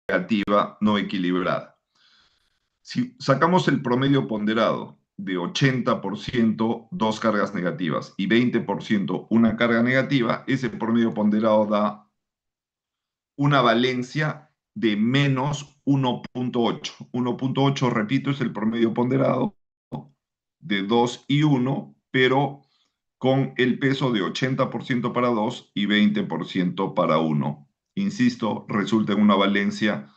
negativa no equilibrada. Si sacamos el promedio ponderado de 80% dos cargas negativas y 20% una carga negativa, ese promedio ponderado da una valencia de menos 1.8. 1.8, repito, es el promedio ponderado de 2 y 1, pero con el peso de 80% para 2 y 20% para 1. Insisto, resulta en una valencia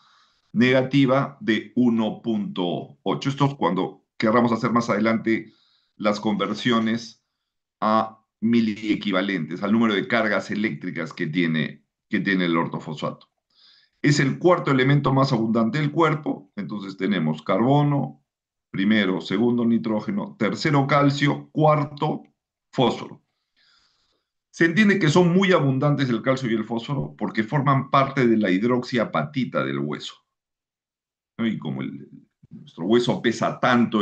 negativa de 1.8. Esto es cuando querramos hacer más adelante las conversiones a miliequivalentes, al número de cargas eléctricas que tiene el ortofosfato. Es el cuarto elemento más abundante del cuerpo, entonces tenemos carbono, primero, segundo nitrógeno, tercero calcio, cuarto fósforo. Se entiende que son muy abundantes el calcio y el fósforo porque forman parte de la hidroxiapatita del hueso, ¿no? Y como nuestro hueso pesa tanto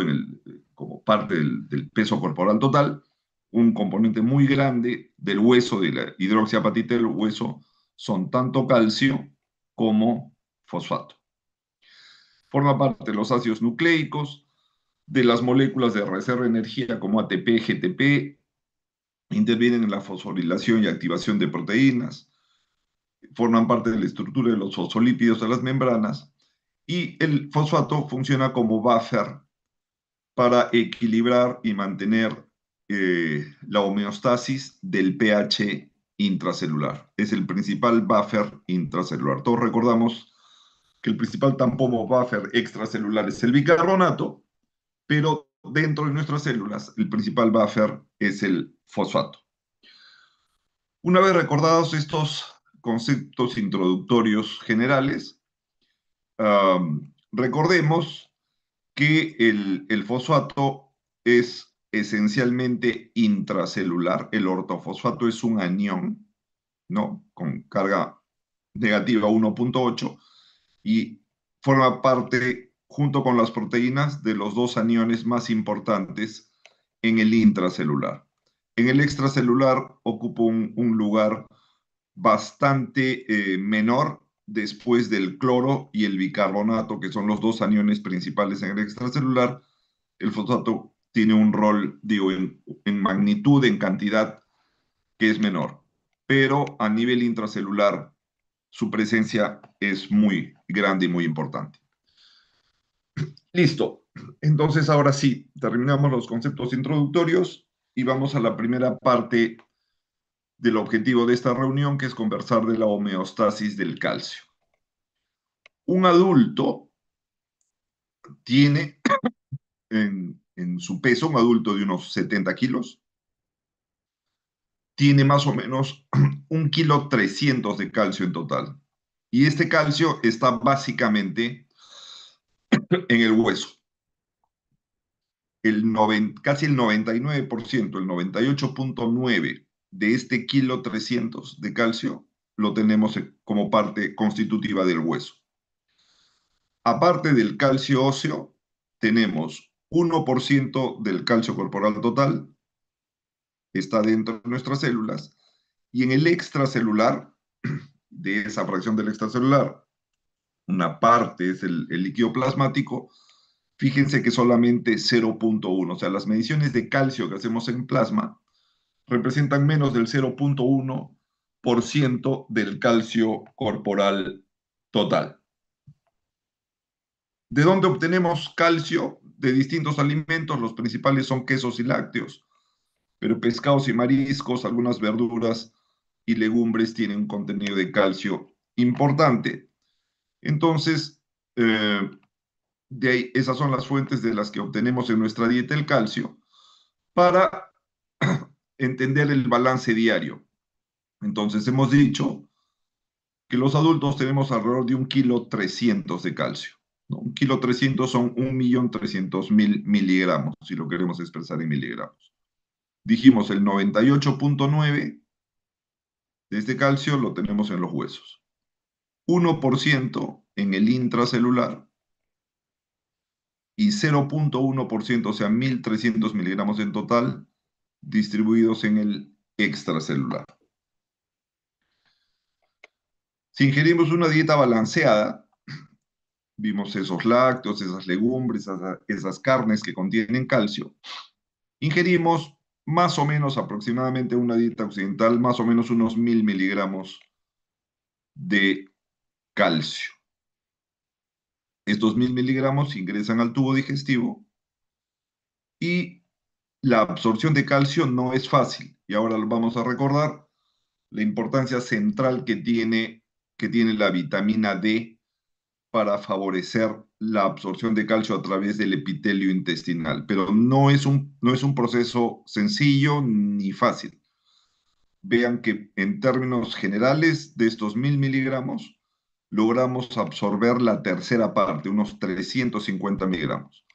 como parte del peso corporal total, un componente muy grande del hueso, de la hidroxiapatita del hueso, son tanto calcio como fosfato. Forma parte de los ácidos nucleicos, de las moléculas de reserva de energía como ATP, GTP, intervienen en la fosforilación y activación de proteínas, forman parte de la estructura de los fosfolípidos de las membranas, y el fosfato funciona como buffer para equilibrar y mantener la homeostasis del pH intracelular. Es el principal buffer intracelular. Todos recordamos que el principal tampón o buffer extracelular es el bicarbonato, pero dentro de nuestras células el principal buffer es el fosfato. Una vez recordados estos conceptos introductorios generales, recordemos que el fosfato es esencialmente intracelular. El ortofosfato es un anión, ¿no? Con carga negativa 1.8 y forma parte, junto con las proteínas, de los dos aniones más importantes en el intracelular. En el extracelular ocupa un lugar bastante menor después del cloro y el bicarbonato, que son los dos aniones principales en el extracelular. El fosfato tiene un rol, digo, en magnitud, en cantidad, que es menor. Pero a nivel intracelular, su presencia es muy grande y muy importante. Listo. Entonces, ahora sí, terminamos los conceptos introductorios y vamos a la primera parte del objetivo de esta reunión, que es conversar de la homeostasis del calcio. Un adulto tiene en su peso, un adulto de unos 70 kilos, tiene más o menos 1,3 kg de calcio en total. Y este calcio está básicamente en el hueso. Casi el 99%, el 98.9% de este 1,3 kg de calcio lo tenemos como parte constitutiva del hueso. Aparte del calcio óseo, tenemos 1% del calcio corporal total, está dentro de nuestras células, y en el extracelular, de esa fracción del extracelular, una parte es el líquido plasmático. Fíjense que solamente 0.1, o sea, las mediciones de calcio que hacemos en plasma representan menos del 0.1% del calcio corporal total. ¿De dónde obtenemos calcio? De distintos alimentos, los principales son quesos y lácteos, pero pescados y mariscos, algunas verduras y legumbres tienen un contenido de calcio importante. Entonces, de ahí, esas son las fuentes de las que obtenemos en nuestra dieta el calcio para entender el balance diario. Entonces, hemos dicho que los adultos tenemos alrededor de 1,3 kg de calcio, ¿no? 1,3 kg son 1.300.000 miligramos, si lo queremos expresar en miligramos. Dijimos el 98.9 de este calcio lo tenemos en los huesos. 1% en el intracelular y 0.1%, o sea, 1.300 miligramos en total, distribuidos en el extracelular. Si ingerimos una dieta balanceada, vimos esos lácteos, esas legumbres, esas carnes que contienen calcio, ingerimos más o menos aproximadamente una dieta occidental, más o menos unos 1000 miligramos de calcio. Estos 1000 miligramos ingresan al tubo digestivo y la absorción de calcio no es fácil. Y ahora vamos a recordar la importancia central que tiene la vitamina D para favorecer la absorción de calcio a través del epitelio intestinal. Pero no es un proceso sencillo ni fácil. Vean que en términos generales de estos 1000 miligramos, logramos absorber la tercera parte, unos 350 miligramos.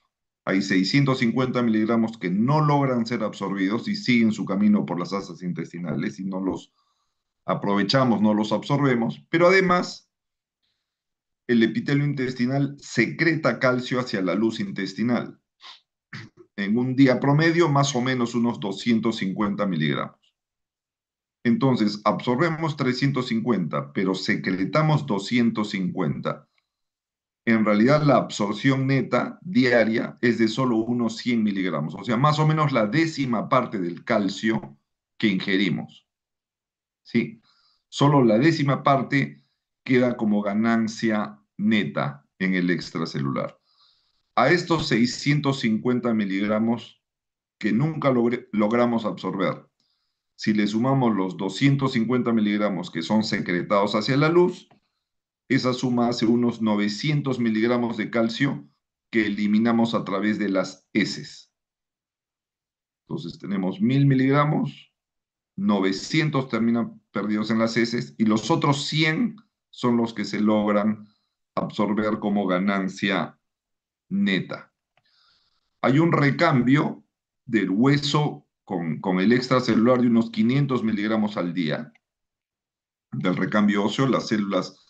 Hay 650 miligramos que no logran ser absorbidos y siguen su camino por las asas intestinales y no los aprovechamos, no los absorbemos, pero además el epitelio intestinal secreta calcio hacia la luz intestinal. En un día promedio, más o menos unos 250 miligramos. Entonces, absorbemos 350, pero secretamos 250. En realidad, la absorción neta diaria es de solo unos 100 miligramos, o sea, más o menos la décima parte del calcio que ingerimos. ¿Sí? Solo la décima parte queda como ganancia neta en el extracelular. A estos 650 miligramos que nunca logramos absorber, si le sumamos los 250 miligramos que son secretados hacia la luz, esa suma hace unos 900 miligramos de calcio que eliminamos a través de las heces. Entonces tenemos 1000 miligramos, 900 terminan perdidos en las heces y los otros 100 son los que se logran absorber como ganancia neta. Hay un recambio del hueso con el extracelular de unos 500 miligramos al día del recambio óseo, las células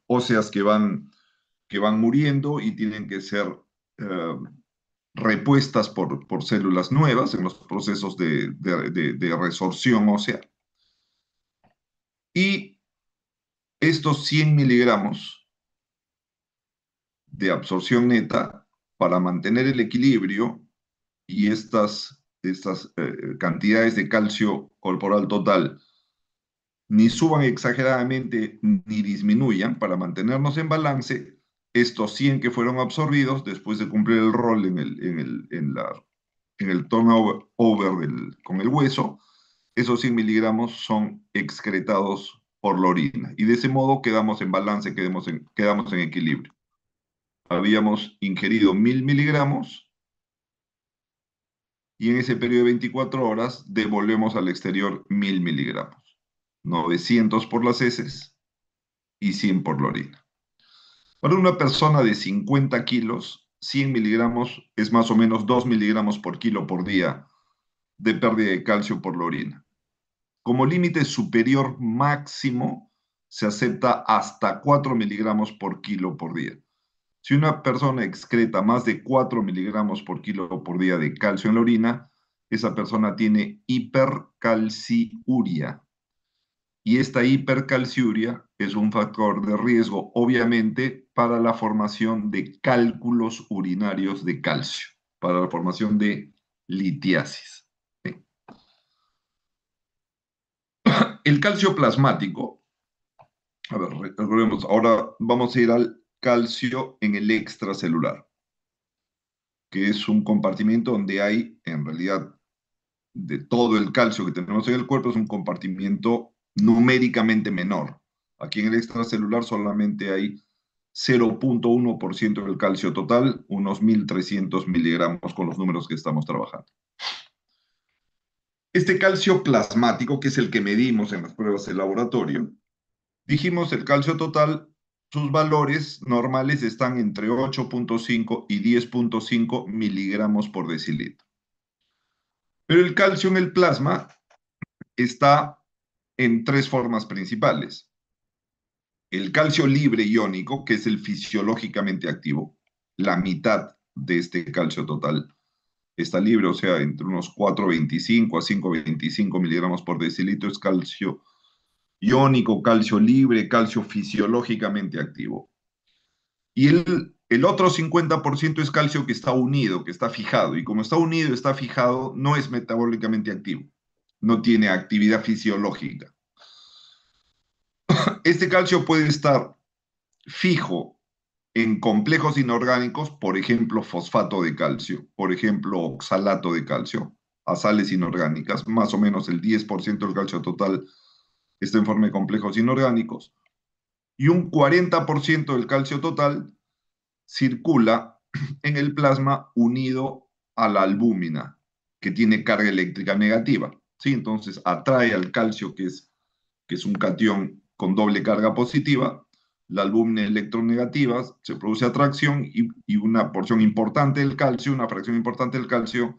óseas que van muriendo y tienen que ser eh, repuestas por células nuevas en los procesos de resorción ósea. Y estos 100 miligramos de absorción neta para mantener el equilibrio y estas cantidades de calcio corporal total ni suban exageradamente ni disminuyan para mantenernos en balance, estos 100 que fueron absorbidos después de cumplir el rol en el turnover con el hueso, esos 100 miligramos son excretados por la orina y de ese modo quedamos en balance, quedamos en equilibrio. Habíamos ingerido 1000 miligramos y en ese periodo de 24 horas devolvemos al exterior 1000 miligramos. 900 por las heces y 100 por la orina. Para una persona de 50 kilos, 100 miligramos es más o menos 2 miligramos por kilo por día de pérdida de calcio por la orina. Como límite superior máximo, se acepta hasta 4 miligramos por kilo por día. Si una persona excreta más de 4 miligramos por kilo por día de calcio en la orina, esa persona tiene hipercalciuria. Y esta hipercalciuria es un factor de riesgo, obviamente, para la formación de cálculos urinarios de calcio, para la formación de litiasis. ¿Sí? El calcio plasmático, a ver, recordemos, ahora vamos a ir al calcio en el extracelular, que es un compartimiento donde hay, en realidad, de todo el calcio que tenemos en el cuerpo, es un compartimiento numéricamente menor. Aquí en el extracelular solamente hay 0.1% del calcio total, unos 1300 miligramos con los números que estamos trabajando. Este calcio plasmático, que es el que medimos en las pruebas de laboratorio, dijimos el calcio total, sus valores normales están entre 8.5 y 10.5 miligramos por decilitro. Pero el calcio en el plasma está en tres formas principales. El calcio libre iónico, que es el fisiológicamente activo, la mitad de este calcio total está libre, o sea, entre unos 4.25 a 5.25 miligramos por decilitro es calcio iónico, calcio libre, calcio fisiológicamente activo. Y el otro 50% es calcio que está unido, que está fijado. Y como está unido, está fijado, no es metabólicamente activo. No tiene actividad fisiológica. Este calcio puede estar fijo en complejos inorgánicos, por ejemplo, fosfato de calcio, por ejemplo, oxalato de calcio, a sales inorgánicas, más o menos el 10% del calcio total está en forma de complejos inorgánicos, y un 40% del calcio total circula en el plasma unido a la albúmina, que tiene carga eléctrica negativa. ¿Sí? Entonces atrae al calcio, que es un catión con doble carga positiva, la albúmina electronegativa, se produce atracción y una porción importante del calcio, una fracción importante del calcio,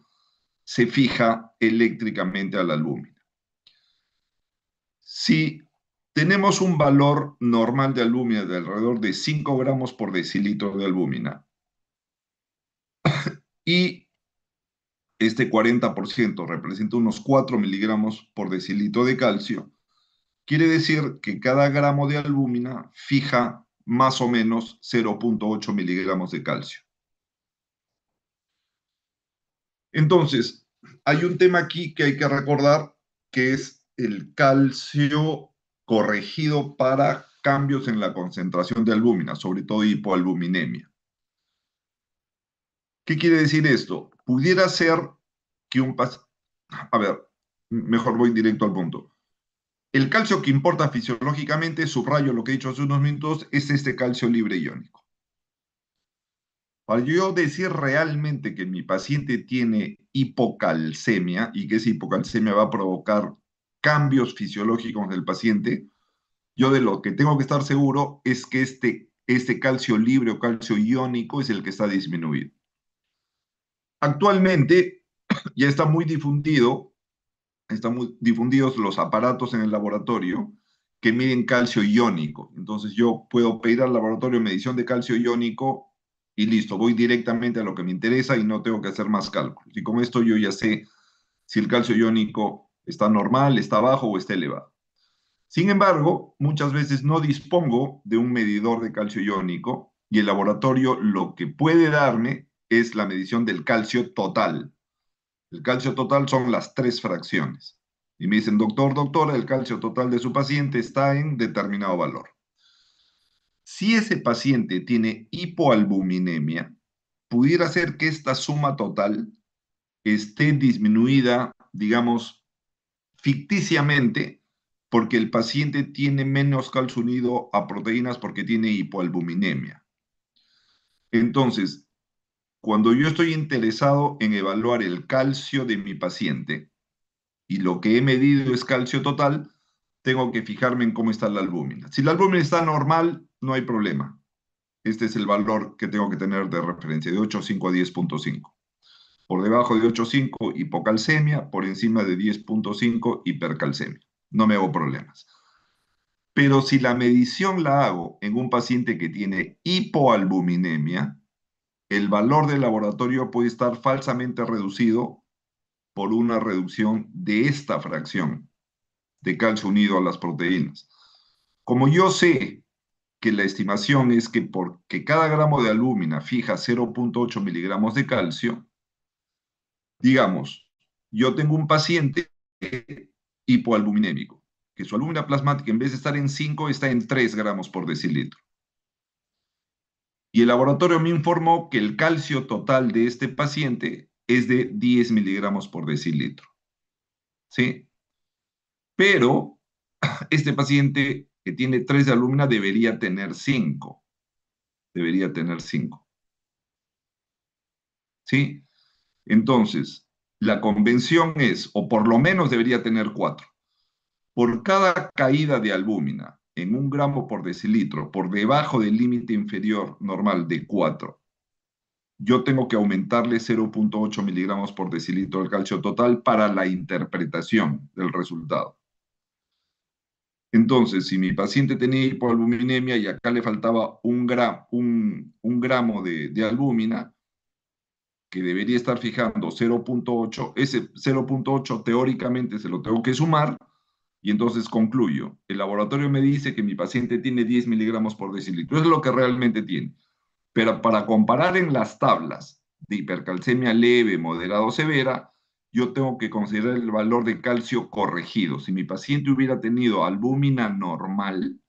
se fija eléctricamente a la albúmina. Si tenemos un valor normal de albúmina de alrededor de 5 gramos por decilitro de albúmina y este 40% representa unos 4 miligramos por decilitro de calcio, quiere decir que cada gramo de albúmina fija más o menos 0,8 miligramos de calcio. Entonces, hay un tema aquí que hay que recordar, que es el calcio corregido para cambios en la concentración de albúmina, sobre todo hipoalbuminemia. ¿Qué quiere decir esto? Pudiera ser que un paciente... A ver, mejor voy directo al punto. El calcio que importa fisiológicamente, subrayo lo que he dicho hace unos minutos, es este calcio libre iónico. Para yo decir realmente que mi paciente tiene hipocalcemia y que esa hipocalcemia va a provocar cambios fisiológicos del paciente, yo de lo que tengo que estar seguro es que este calcio libre o calcio iónico es el que está disminuido. Actualmente ya está muy difundido, están muy difundidos los aparatos en el laboratorio que miden calcio iónico. Entonces yo puedo pedir al laboratorio medición de calcio iónico y listo, voy directamente a lo que me interesa y no tengo que hacer más cálculos. Y con esto yo ya sé si el calcio iónico está normal, está bajo o está elevado. Sin embargo, muchas veces no dispongo de un medidor de calcio iónico y el laboratorio lo que puede darme es la medición del calcio total. El calcio total son las 3 fracciones. Y me dicen, doctor, doctora, el calcio total de su paciente está en determinado valor. Si ese paciente tiene hipoalbuminemia, pudiera ser que esta suma total esté disminuida, digamos, ficticiamente, porque el paciente tiene menos calcio unido a proteínas porque tiene hipoalbuminemia. Entonces, cuando yo estoy interesado en evaluar el calcio de mi paciente y lo que he medido es calcio total, tengo que fijarme en cómo está la albúmina. Si la albúmina está normal, no hay problema. Este es el valor que tengo que tener de referencia, de 8,5 a 10,5. Por debajo de 8,5, hipocalcemia, por encima de 10,5, hipercalcemia. No me hago problemas. Pero si la medición la hago en un paciente que tiene hipoalbuminemia, el valor del laboratorio puede estar falsamente reducido por una reducción de esta fracción de calcio unido a las proteínas. Como yo sé que la estimación es que porque cada gramo de albúmina fija 0,8 miligramos de calcio, digamos, yo tengo un paciente hipoalbuminémico, que su albúmina plasmática en vez de estar en 5 está en 3 gramos por decilitro. Y el laboratorio me informó que el calcio total de este paciente es de 10 miligramos por decilitro. ¿Sí? Pero este paciente que tiene 3 de albúmina debería tener 5. Debería tener 5. ¿Sí? Entonces, la convención es, o por lo menos debería tener 4. Por cada caída de albúmina en 1 gramo por decilitro por debajo del límite inferior normal de 4, yo tengo que aumentarle 0,8 miligramos por decilitro del calcio total para la interpretación del resultado. Entonces, si mi paciente tenía hipoalbuminemia y acá le faltaba un gramo de albúmina, que debería estar fijando 0,8, ese 0,8 teóricamente se lo tengo que sumar Y entonces concluyo, el laboratorio me dice que mi paciente tiene 10 miligramos por decilitro, es lo que realmente tiene. Pero para comparar en las tablas de hipercalcemia leve, moderada o severa, yo tengo que considerar el valor de calcio corregido. Si mi paciente hubiera tenido albúmina normal,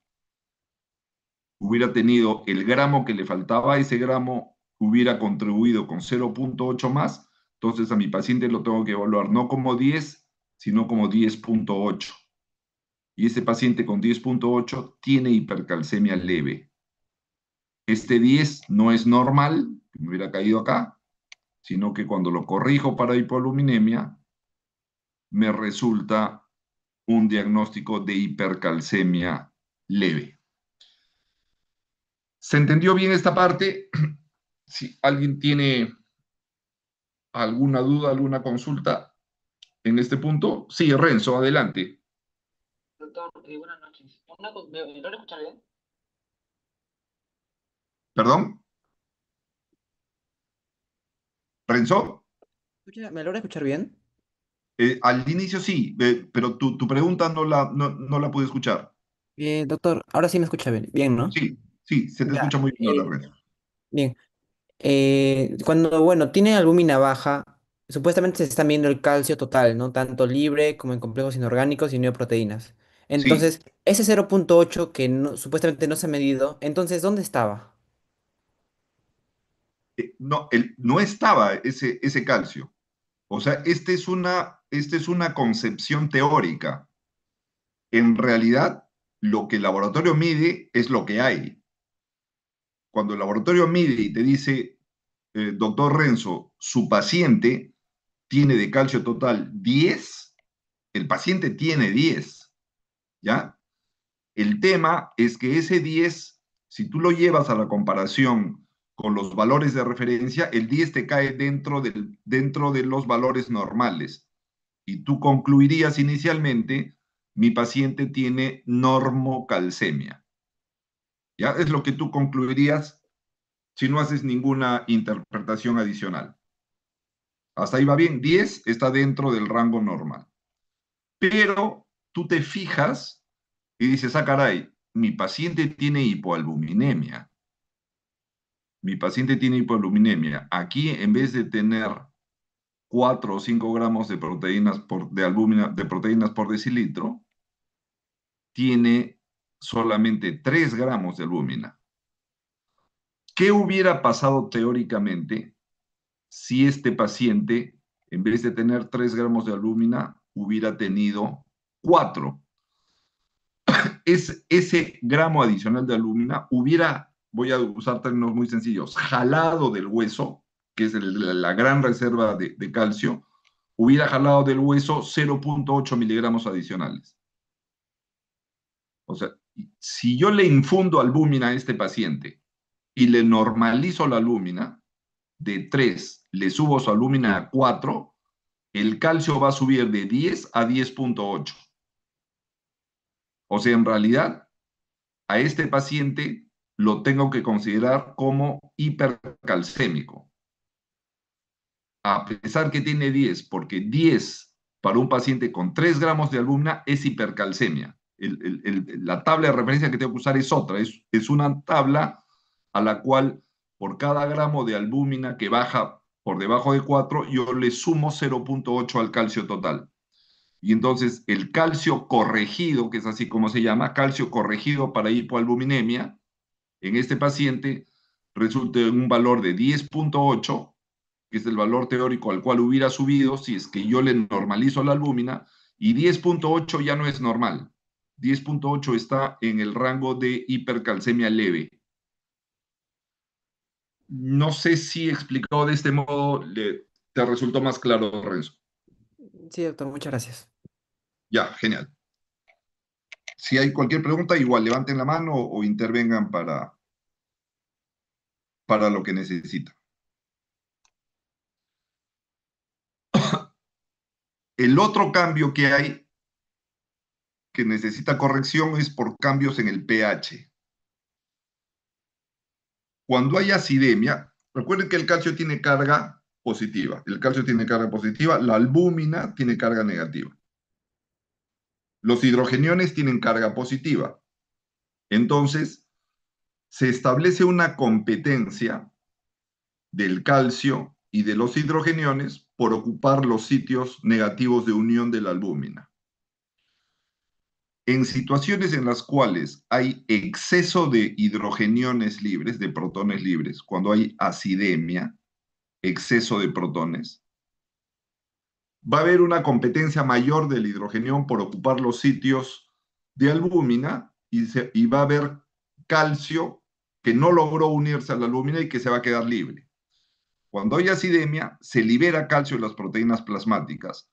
hubiera tenido el gramo que le faltaba, ese gramo hubiera contribuido con 0,8 más, entonces a mi paciente lo tengo que evaluar no como 10, sino como 10,8. Y ese paciente con 10,8 tiene hipercalcemia leve. Este 10 no es normal, que me hubiera caído acá, sino que cuando lo corrijo para hipoaluminemia, me resulta un diagnóstico de hipercalcemia leve. ¿Se entendió bien esta parte? Si alguien tiene alguna duda, alguna consulta en este punto, sí, Renzo, adelante. Doctor, buenas noches. ¿Me logra escuchar bien? ¿Perdón? ¿Renzo? ¿Me logra escuchar bien? Al inicio sí, pero tu pregunta no la pude escuchar. Bien, doctor, ahora sí me escucha bien. Bien, ¿no? Sí, sí, se te Ya. escucha muy bien ahora, Renzo. Bien. Cuando, bueno, tiene albúmina baja, supuestamente se está midiendo el calcio total, ¿no? Tanto libre como en complejos inorgánicos y neoproteínas. Sí, Entonces, ese 0,8 que supuestamente no se ha medido, entonces, ¿dónde estaba? no, no estaba ese calcio. O sea, esta es una concepción teórica. En realidad, lo que el laboratorio mide es lo que hay. Cuando el laboratorio mide y te dice, doctor Renzo, su paciente tiene de calcio total 10, el paciente tiene 10, ¿ya? El tema es que ese 10, si tú lo llevas a la comparación con los valores de referencia, el 10 te cae dentro de los valores normales. Y tú concluirías inicialmente, mi paciente tiene normocalcemia. ¿Ya? Es lo que tú concluirías si no haces ninguna interpretación adicional. Hasta ahí va bien, 10 está dentro del rango normal. Pero tú te fijas y dices, ah, caray, mi paciente tiene hipoalbuminemia. Mi paciente tiene hipoalbuminemia. Aquí, en vez de tener 4 o 5 gramos de proteínas de albúmina, de proteínas por decilitro, tiene solamente 3 gramos de albúmina. ¿Qué hubiera pasado teóricamente si este paciente, en vez de tener 3 gramos de albúmina, hubiera tenido 4? Ese gramo adicional de albúmina hubiera, voy a usar términos muy sencillos, jalado del hueso, que es la gran reserva de calcio, hubiera jalado del hueso 0,8 miligramos adicionales. O sea, si yo le infundo albúmina a este paciente y le normalizo la albúmina, de 3 le subo su albúmina a 4, el calcio va a subir de 10 a 10,8. O sea, en realidad, a este paciente lo tengo que considerar como hipercalcémico, a pesar que tiene 10, porque 10 para un paciente con 3 gramos de albúmina es hipercalcemia. La tabla de referencia que tengo que usar es otra, es una tabla a la cual por cada gramo de albúmina que baja por debajo de 4, yo le sumo 0,8 al calcio total. Y entonces el calcio corregido, que es así como se llama, calcio corregido para hipoalbuminemia, en este paciente resulta en un valor de 10,8, que es el valor teórico al cual hubiera subido si es que yo le normalizo la albúmina, y 10,8 ya no es normal. 10,8 está en el rango de hipercalcemia leve. No sé si explicado de este modo te resultó más claro, Renzo. Sí, doctor, muchas gracias. Ya, genial. Si hay cualquier pregunta, igual levanten la mano o intervengan para lo que necesitan. El otro cambio que hay que necesita corrección es por cambios en el pH. Cuando hay acidemia, recuerden que el calcio tiene carga positiva. El calcio tiene carga positiva, la albúmina tiene carga negativa. Los hidrogeniones tienen carga positiva. Entonces, se establece una competencia del calcio y de los hidrogeniones por ocupar los sitios negativos de unión de la albúmina. En situaciones en las cuales hay exceso de hidrogeniones libres, de protones libres, cuando hay acidemia, exceso de protones, va a haber una competencia mayor del hidrogenión por ocupar los sitios de albúmina y va a haber calcio que no logró unirse a la albúmina y que se va a quedar libre. Cuando hay acidemia, se libera calcio en las proteínas plasmáticas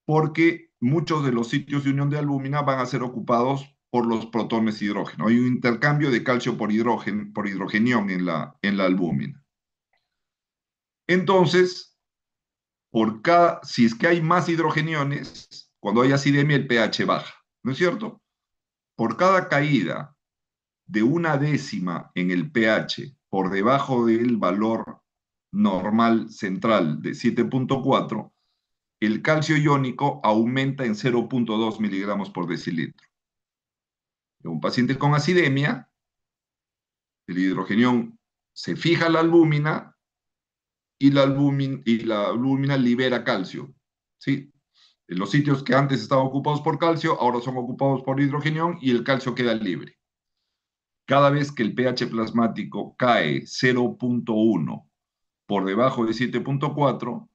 porque muchos de los sitios de unión de albúmina van a ser ocupados por los protones hidrógeno. Hay un intercambio de calcio por hidrogenión en la albúmina. Entonces, si es que hay más hidrogeniones, cuando hay acidemia el pH baja, ¿no es cierto? Por cada caída de una décima en el pH por debajo del valor normal central de 7.4, el calcio iónico aumenta en 0.2 miligramos por decilitro. En un paciente con acidemia, el hidrogenión se fija a la albúmina y la albúmina libera calcio. ¿Sí? En los sitios que antes estaban ocupados por calcio, ahora son ocupados por hidrogenión y el calcio queda libre. Cada vez que el pH plasmático cae 0.1 por debajo de 7.4,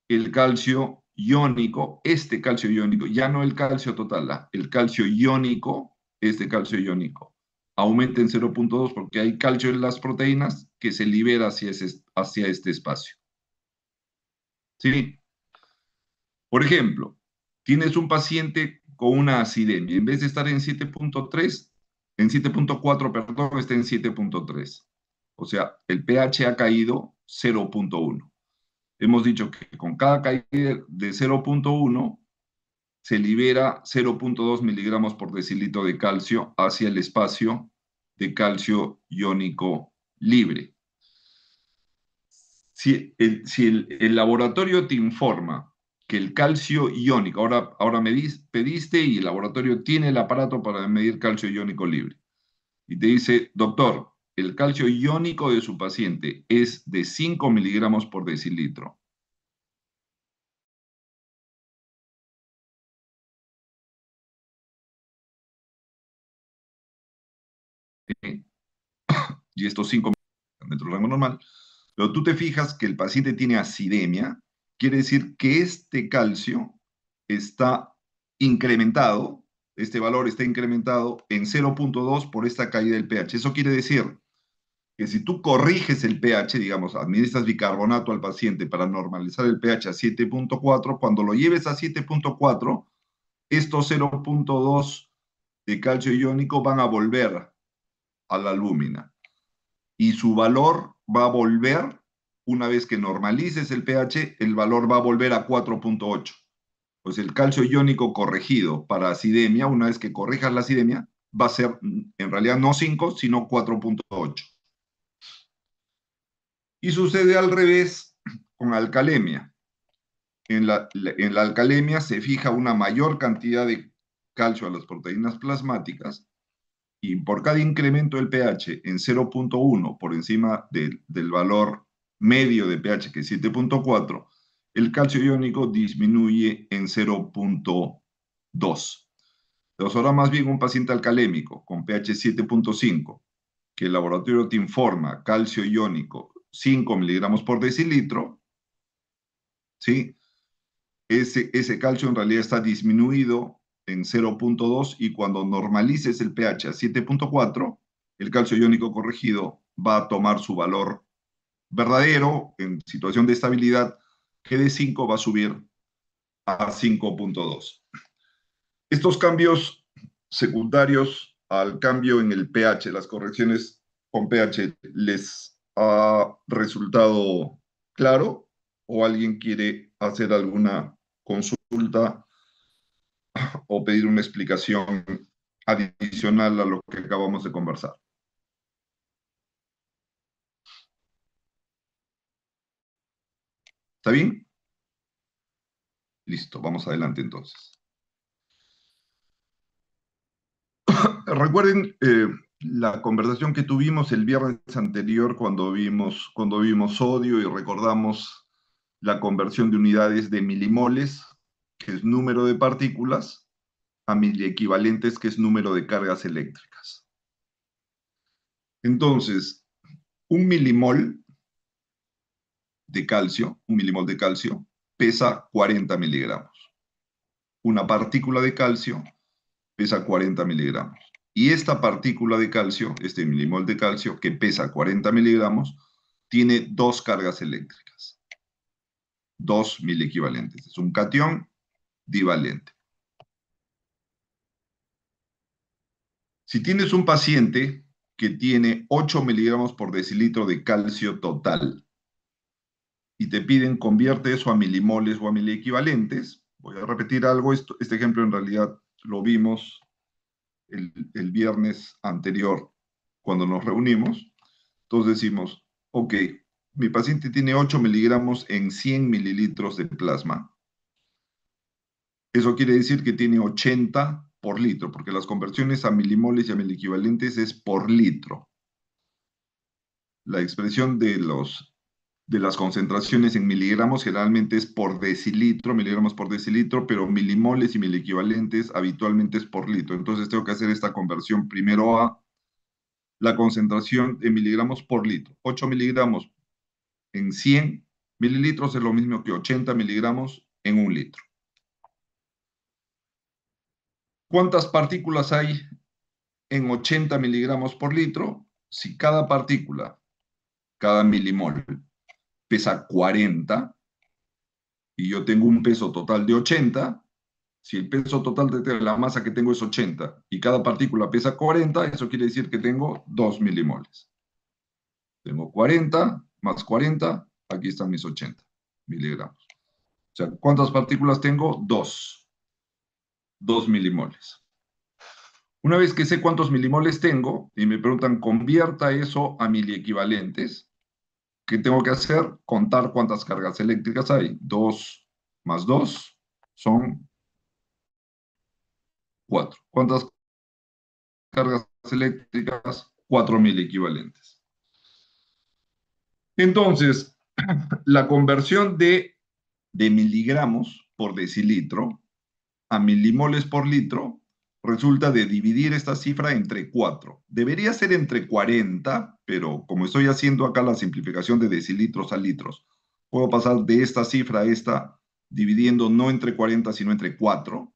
el calcio iónico, este calcio iónico, ya no el calcio total, el calcio iónico, este calcio iónico, aumenta en 0.2 porque hay calcio en las proteínas que se libera hacia este espacio. ¿Sí? Por ejemplo, tienes un paciente con una acidemia, en vez de estar en 7.3, en 7.4, perdón, está en 7.3. O sea, el pH ha caído 0.1. Hemos dicho que con cada caída de 0.1 se libera 0.2 miligramos por decilitro de calcio hacia el espacio de calcio iónico libre. Si el laboratorio te informa que el calcio iónico, ahora me pediste y el laboratorio tiene el aparato para medir calcio iónico libre, y te dice, doctor, el calcio iónico de su paciente es de 5 miligramos por decilitro. ¿Sí? Y estos 5 dentro del rango normal, pero tú te fijas que el paciente tiene acidemia, quiere decir que este calcio está incrementado, este valor está incrementado en 0.2 por esta caída del pH. Eso quiere decir que si tú corriges el pH, digamos, administras bicarbonato al paciente para normalizar el pH a 7.4, cuando lo lleves a 7.4, estos 0.2 de calcio iónico van a volver a la albúmina y su valor va a volver, una vez que normalices el pH, el valor va a volver a 4.8. Pues el calcio iónico corregido para acidemia, una vez que corrijas la acidemia, va a ser en realidad no 5, sino 4.8. Y sucede al revés con alcalemia. En la alcalemia se fija una mayor cantidad de calcio a las proteínas plasmáticas y por cada incremento del pH en 0.1 por encima del valor medio de pH, que es 7.4, el calcio iónico disminuye en 0.2. Entonces, ahora más bien un paciente alcalémico con pH 7.5, que el laboratorio te informa calcio iónico 5 miligramos por decilitro, ¿sí? Ese calcio en realidad está disminuido en 0.2 y cuando normalices el pH a 7.4, el calcio iónico corregido va a tomar su valor verdadero en situación de estabilidad, que de 5 va a subir a 5.2. Estos cambios secundarios al cambio en el pH, las correcciones con pH, ¿les ha resultado claro? ¿O alguien quiere hacer alguna consulta o pedir una explicación adicional a lo que acabamos de conversar? ¿Está bien? Listo, vamos adelante entonces. Recuerden la conversación que tuvimos el viernes anterior cuando vimos sodio y recordamos la conversión de unidades de milimoles, que es número de partículas, a miliequivalentes, que es número de cargas eléctricas. Entonces, un milimol un milimol de calcio, pesa 40 miligramos. Una partícula de calcio pesa 40 miligramos. Y esta partícula de calcio, este milimol de calcio, que pesa 40 miligramos, tiene dos cargas eléctricas, dos miliequivalentes. Es un catión divalente. Si tienes un paciente que tiene 8 miligramos por decilitro de calcio total y te piden convierte eso a milimoles o a miliequivalentes, voy a repetir algo, este ejemplo en realidad lo vimos el viernes anterior cuando nos reunimos. Entonces decimos, ok, mi paciente tiene 8 miligramos en 100 mililitros de plasma. Eso quiere decir que tiene 80 por litro, porque las conversiones a milimoles y a miliequivalentes es por litro. La expresión de las concentraciones en miligramos generalmente es por decilitro, miligramos por decilitro, pero milimoles y miliequivalentes habitualmente es por litro. Entonces tengo que hacer esta conversión primero a la concentración en miligramos por litro. 8 miligramos en 100 mililitros es lo mismo que 80 miligramos en un litro. ¿Cuántas partículas hay en 80 miligramos por litro? Si cada partícula, cada milimol, pesa 40 y yo tengo un peso total de 80, si el peso total de la masa que tengo es 80 y cada partícula pesa 40, eso quiere decir que tengo 2 milimoles. Tengo 40 más 40, aquí están mis 80 miligramos. O sea, ¿cuántas partículas tengo? 2 milimoles. Una vez que sé cuántos milimoles tengo y me preguntan, convierta eso a miliequivalentes, ¿qué tengo que hacer? Contar cuántas cargas eléctricas hay. 2 más 2 son 4. ¿Cuántas cargas eléctricas? 4 miliequivalentes. Entonces, la conversión de miligramos por decilitro a milimoles por litro resulta de dividir esta cifra entre 4. Debería ser entre 40, pero como estoy haciendo acá la simplificación de decilitros a litros, puedo pasar de esta cifra a esta dividiendo no entre 40, sino entre 4.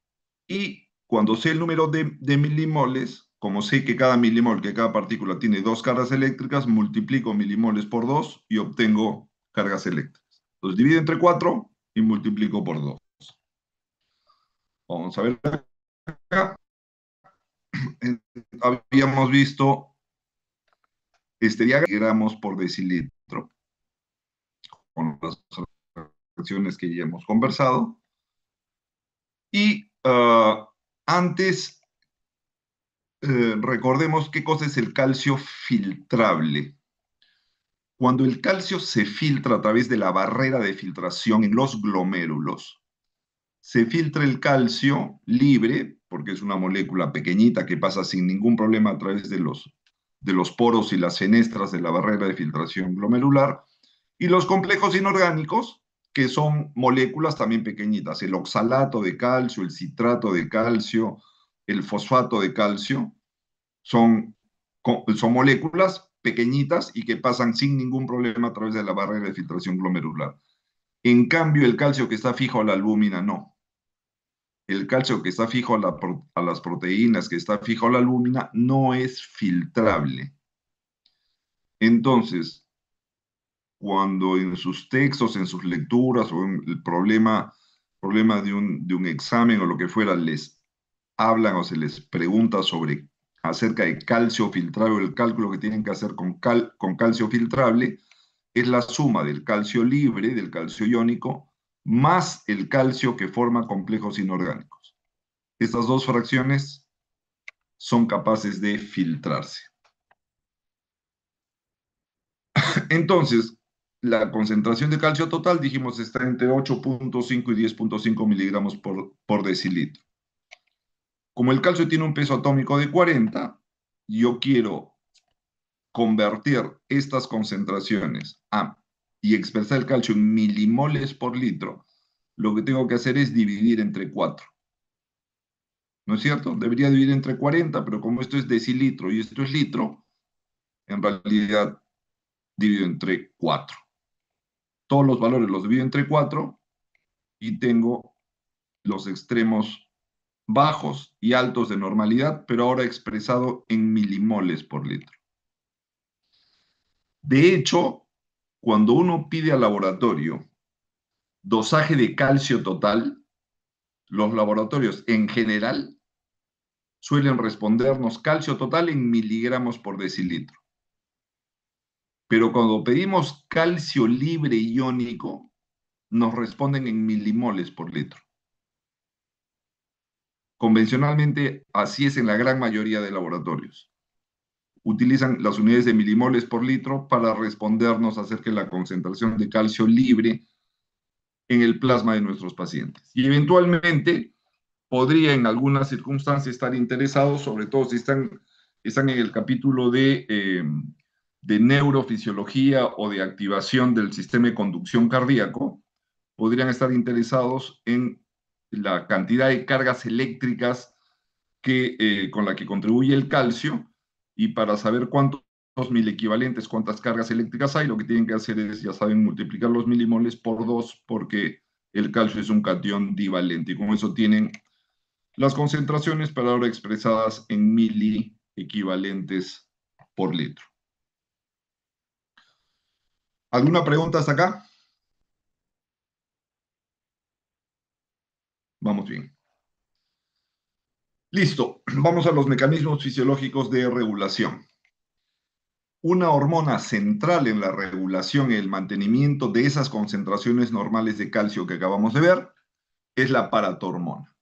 Y cuando sé el número de milimoles, como sé que cada milimol, que cada partícula tiene dos cargas eléctricas, multiplico milimoles por 2 y obtengo cargas eléctricas. Entonces divido entre 4 y multiplico por 2. Vamos a ver acá. Habíamos visto este diagrama por decilitro con las fracciones que ya hemos conversado. Y antes, recordemos qué cosa es el calcio filtrable. Cuando el calcio se filtra a través de la barrera de filtración en los glomérulos, se filtra el calcio libre, porque es una molécula pequeñita que pasa sin ningún problema a través de los poros y las fenestras de la barrera de filtración glomerular, y los complejos inorgánicos, que son moléculas también pequeñitas, el oxalato de calcio, el citrato de calcio, el fosfato de calcio, son, son moléculas pequeñitas y que pasan sin ningún problema a través de la barrera de filtración glomerular. En cambio, el calcio que está fijo a la albúmina, no. El calcio que está fijo a las proteínas, que está fijo a la albúmina, no es filtrable. Entonces, cuando en sus textos, en sus lecturas o en el problema de un examen o lo que fuera, les hablan o se les pregunta acerca de calcio filtrable o el cálculo que tienen que hacer con calcio filtrable, es la suma del calcio libre, del calcio iónico, más el calcio que forma complejos inorgánicos. Estas dos fracciones son capaces de filtrarse. Entonces, la concentración de calcio total, dijimos, está entre 8.5 y 10.5 miligramos por decilitro. Como el calcio tiene un peso atómico de 40, yo quiero convertir estas concentraciones y expresar el calcio en milimoles por litro. Lo que tengo que hacer es dividir entre 4. ¿No es cierto? Debería dividir entre 40, pero como esto es decilitro y esto es litro, en realidad divido entre 4. Todos los valores los divido entre 4 y tengo los extremos bajos y altos de normalidad, pero ahora expresado en milimoles por litro. De hecho, cuando uno pide al laboratorio dosaje de calcio total, los laboratorios en general suelen respondernos calcio total en miligramos por decilitro. Pero cuando pedimos calcio libre iónico, nos responden en milimoles por litro. Convencionalmente, así es en la gran mayoría de laboratorios. Utilizan las unidades de milimoles por litro para respondernos acerca de la concentración de calcio libre en el plasma de nuestros pacientes. Y eventualmente podría en algunas circunstancias estar interesados, sobre todo si están en el capítulo de neurofisiología o de activación del sistema de conducción cardíaco, podrían estar interesados en la cantidad de cargas eléctricas con la que contribuye el calcio, y para saber cuántos mil equivalentes, cuántas cargas eléctricas hay, lo que tienen que hacer es, ya saben, multiplicar los milimoles por 2, porque el calcio es un catión divalente, y con eso tienen las concentraciones para ahora expresadas en mili equivalentes por litro. ¿Alguna pregunta hasta acá? Vamos bien. Listo, vamos a los mecanismos fisiológicos de regulación. Una hormona central en la regulación y el mantenimiento de esas concentraciones normales de calcio que acabamos de ver es la paratormona.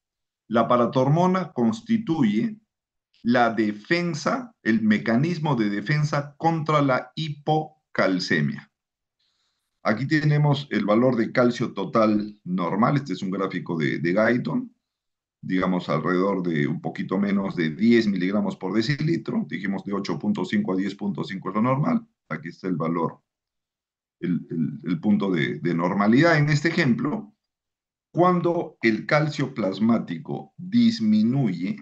La paratormona constituye la defensa, el mecanismo de defensa contra la hipocalcemia. Aquí tenemos el valor de calcio total normal. Este es un gráfico de Guyton, digamos alrededor de un poquito menos de 10 miligramos por decilitro. Dijimos de 8.5 a 10.5 es lo normal. Aquí está el valor, el punto de normalidad en este ejemplo. Cuando el calcio plasmático disminuye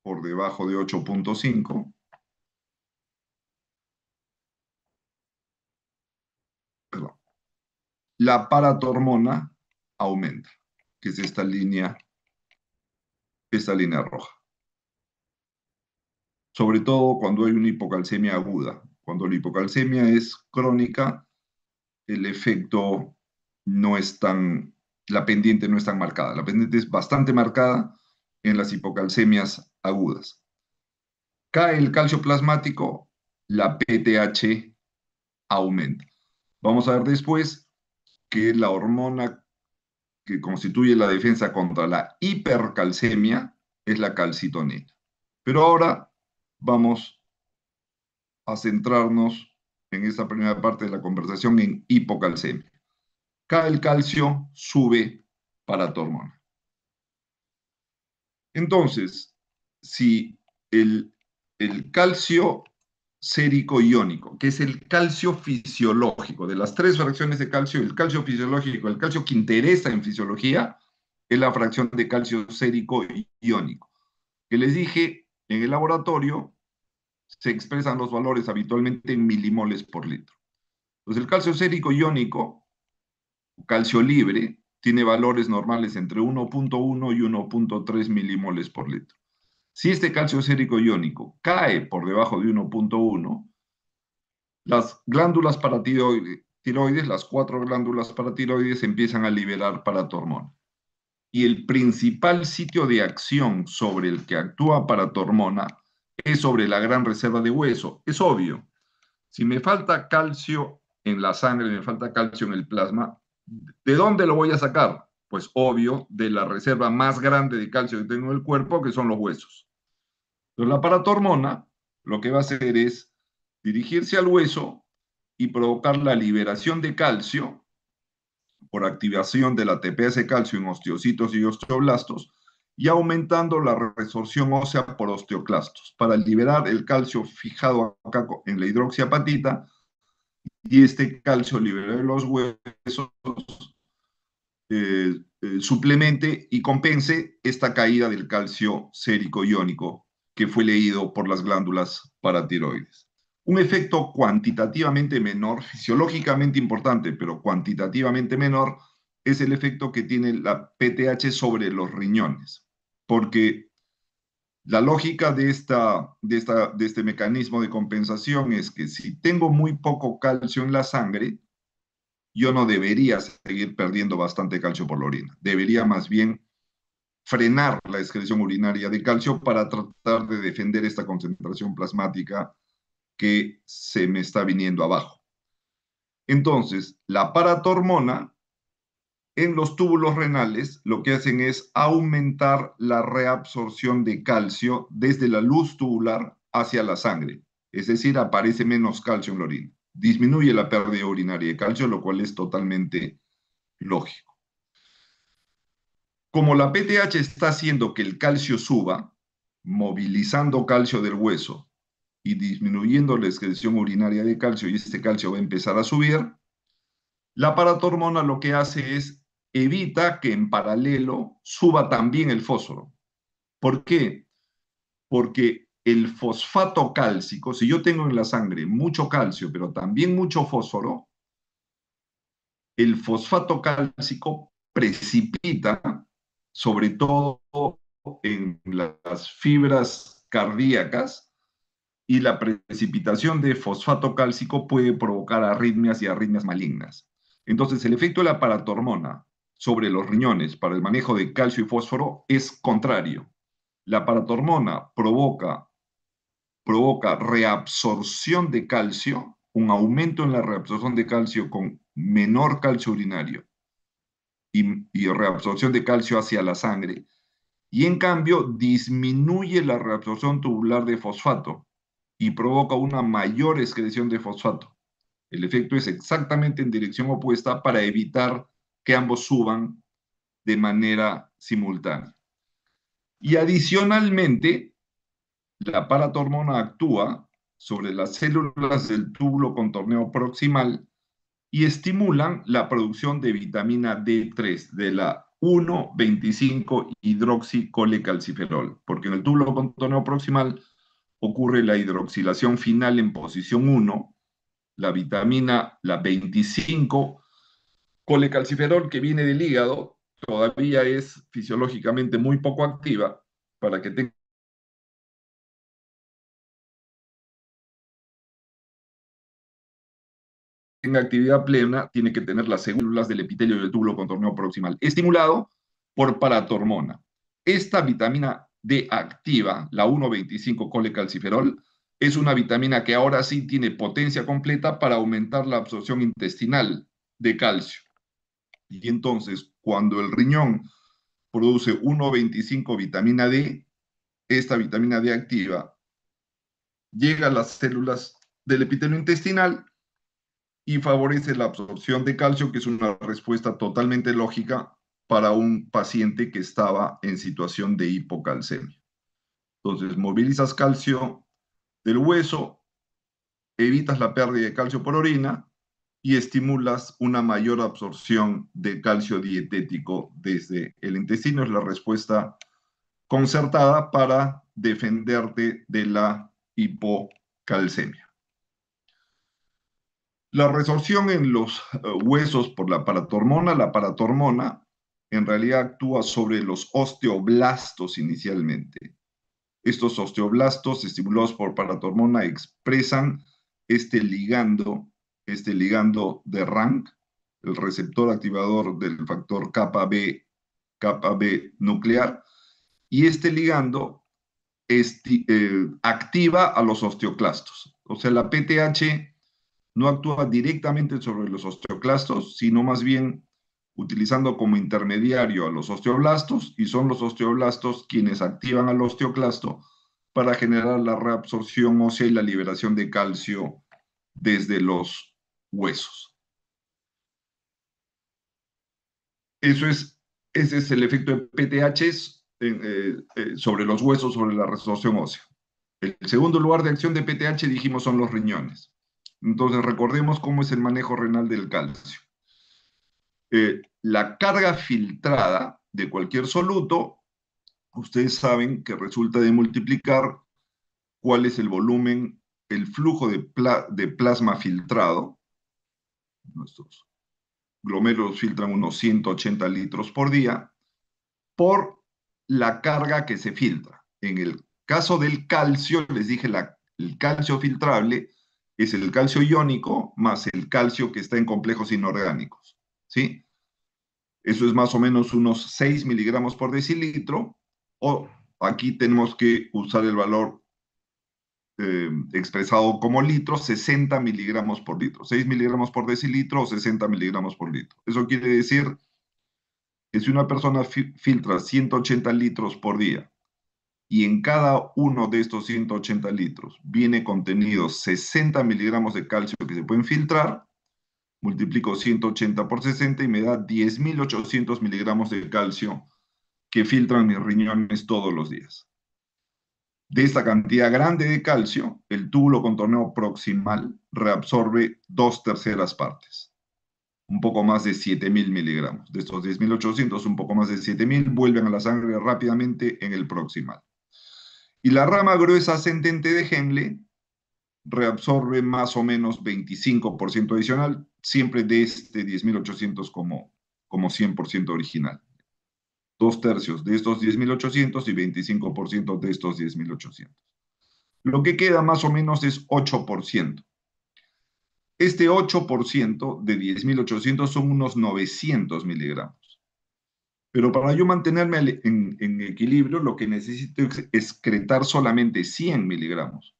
por debajo de 8.5, la paratormona aumenta, que es esta línea roja. Sobre todo cuando hay una hipocalcemia aguda. Cuando la hipocalcemia es crónica, el efecto no es tan, la pendiente no es tan marcada. La pendiente es bastante marcada en las hipocalcemias agudas. Cae el calcio plasmático, la PTH aumenta. Vamos a ver después que la hormona que constituye la defensa contra la hipercalcemia es la calcitonina. Pero ahora vamos a centrarnos en esta primera parte de la conversación en hipocalcemia. Cae el calcio, sube paratormona. Entonces, si el calcio sérico iónico, que es el calcio fisiológico, de las 3 fracciones de calcio, el calcio fisiológico, el calcio que interesa en fisiología, es la fracción de calcio sérico iónico, que les dije en el laboratorio se expresan los valores habitualmente en milimoles por litro. Entonces el calcio sérico iónico, calcio libre, tiene valores normales entre 1.1 y 1.3 milimoles por litro. Si este calcio sérico iónico cae por debajo de 1.1, las glándulas paratiroides, las 4 glándulas paratiroides, empiezan a liberar paratormona. Y el principal sitio de acción sobre el que actúa paratormona es sobre la gran reserva de hueso. Es obvio. Si me falta calcio en la sangre, me falta calcio en el plasma, ¿de dónde lo voy a sacar? Pues obvio, de la reserva más grande de calcio que tengo en el cuerpo, que son los huesos. Entonces la paratormona lo que va a hacer es dirigirse al hueso y provocar la liberación de calcio por activación de la ATPase calcio en osteocitos y osteoblastos, y aumentando la resorción ósea por osteoclastos para liberar el calcio fijado acá en la hidroxiapatita, y este calcio liberado de los huesos suplemente y compense esta caída del calcio sérico iónico que fue leído por las glándulas paratiroides. Un efecto cuantitativamente menor, fisiológicamente importante, pero cuantitativamente menor, es el efecto que tiene la PTH sobre los riñones, porque la lógica de este mecanismo de compensación es que si tengo muy poco calcio en la sangre, yo no debería seguir perdiendo bastante calcio por la orina. Debería más bien frenar la excreción urinaria de calcio para tratar de defender esta concentración plasmática que se me está viniendo abajo. Entonces, la paratormona en los túbulos renales lo que hacen es aumentar la reabsorción de calcio desde la luz tubular hacia la sangre. Es decir, aparece menos calcio en la orina. Disminuye la pérdida urinaria de calcio, lo cual es totalmente lógico. Como la PTH está haciendo que el calcio suba, movilizando calcio del hueso y disminuyendo la excreción urinaria de calcio, y este calcio va a empezar a subir, la paratormona lo que hace es evita que en paralelo suba también el fósforo. ¿Por qué? Porque el fosfato cálcico, si yo tengo en la sangre mucho calcio, pero también mucho fósforo, el fosfato cálcico precipita, sobre todo en las fibras cardíacas, y la precipitación de fosfato cálcico puede provocar arritmias y arritmias malignas. Entonces, el efecto de la paratormona sobre los riñones para el manejo de calcio y fósforo es contrario. La paratormona provoca reabsorción de calcio, un aumento en la reabsorción de calcio con menor calcio urinario y reabsorción de calcio hacia la sangre. Y en cambio disminuye la reabsorción tubular de fosfato y provoca una mayor excreción de fosfato. El efecto es exactamente en dirección opuesta para evitar que ambos suban de manera simultánea. Y adicionalmente, la paratormona actúa sobre las células del túbulo contorneo proximal y estimulan la producción de vitamina D3, de la 1,25-hidroxicolecalciferol, porque en el túbulo contorneo proximal ocurre la hidroxilación final en posición 1, la vitamina, la 25 colecalciferol que viene del hígado, todavía es fisiológicamente muy poco activa para que tenga actividad plena, tiene que tener las células del epitelio del túbulo contorneo proximal estimulado por paratormona. Esta vitamina D activa, la 1,25-colecalciferol, es una vitamina que ahora sí tiene potencia completa para aumentar la absorción intestinal de calcio. Y entonces, cuando el riñón produce 1,25 vitamina D, esta vitamina D activa llega a las células del epitelio intestinal y favorece la absorción de calcio, que es una respuesta totalmente lógica para un paciente que estaba en situación de hipocalcemia. Entonces, movilizas calcio del hueso, evitas la pérdida de calcio por orina y estimulas una mayor absorción de calcio dietético desde el intestino. Es la respuesta concertada para defenderte de la hipocalcemia. La resorción en los huesos por la paratormona en realidad actúa sobre los osteoblastos inicialmente. Estos osteoblastos estimulados por paratormona expresan este ligando de RANK, el receptor activador del factor kappa B nuclear, y este ligando activa a los osteoclastos. O sea, la PTH no actúa directamente sobre los osteoclastos, sino más bien utilizando como intermediario a los osteoblastos, y son los osteoblastos quienes activan al osteoclasto para generar la reabsorción ósea y la liberación de calcio desde los huesos. Ese es el efecto de PTH sobre los huesos, sobre la resorción ósea. El segundo lugar de acción de PTH, dijimos, son los riñones. Entonces, recordemos cómo es el manejo renal del calcio. La carga filtrada de cualquier soluto, ustedes saben que resulta de multiplicar cuál es el volumen, el flujo de plasma filtrado. Nuestros glomérulos filtran unos 180 litros por día, por la carga que se filtra. En el caso del calcio, les dije, el calcio filtrable es el calcio iónico más el calcio que está en complejos inorgánicos, ¿sí? Eso es más o menos unos 6 miligramos por decilitro, o aquí tenemos que usar el valor expresado como litro, 60 miligramos por litro. 6 miligramos por decilitro o 60 miligramos por litro. Eso quiere decir que si una persona filtra 180 litros por día y en cada uno de estos 180 litros viene contenido 60 miligramos de calcio que se pueden filtrar, multiplico 180 por 60 y me da 10.800 miligramos de calcio que filtran mis riñones todos los días. De esta cantidad grande de calcio, el túbulo contorneo proximal reabsorbe 2/3 partes, un poco más de 7.000 miligramos. De estos 10.800, un poco más de 7.000 vuelven a la sangre rápidamente en el proximal. Y la rama gruesa ascendente de Henle reabsorbe más o menos 25% adicional, siempre de este 10.800 como 100% original. 2/3 de estos 10.800 y 25% de estos 10.800. Lo que queda más o menos es 8%. Este 8% de 10.800 son unos 900 miligramos. Pero para yo mantenerme en equilibrio, lo que necesito es excretar solamente 100 miligramos.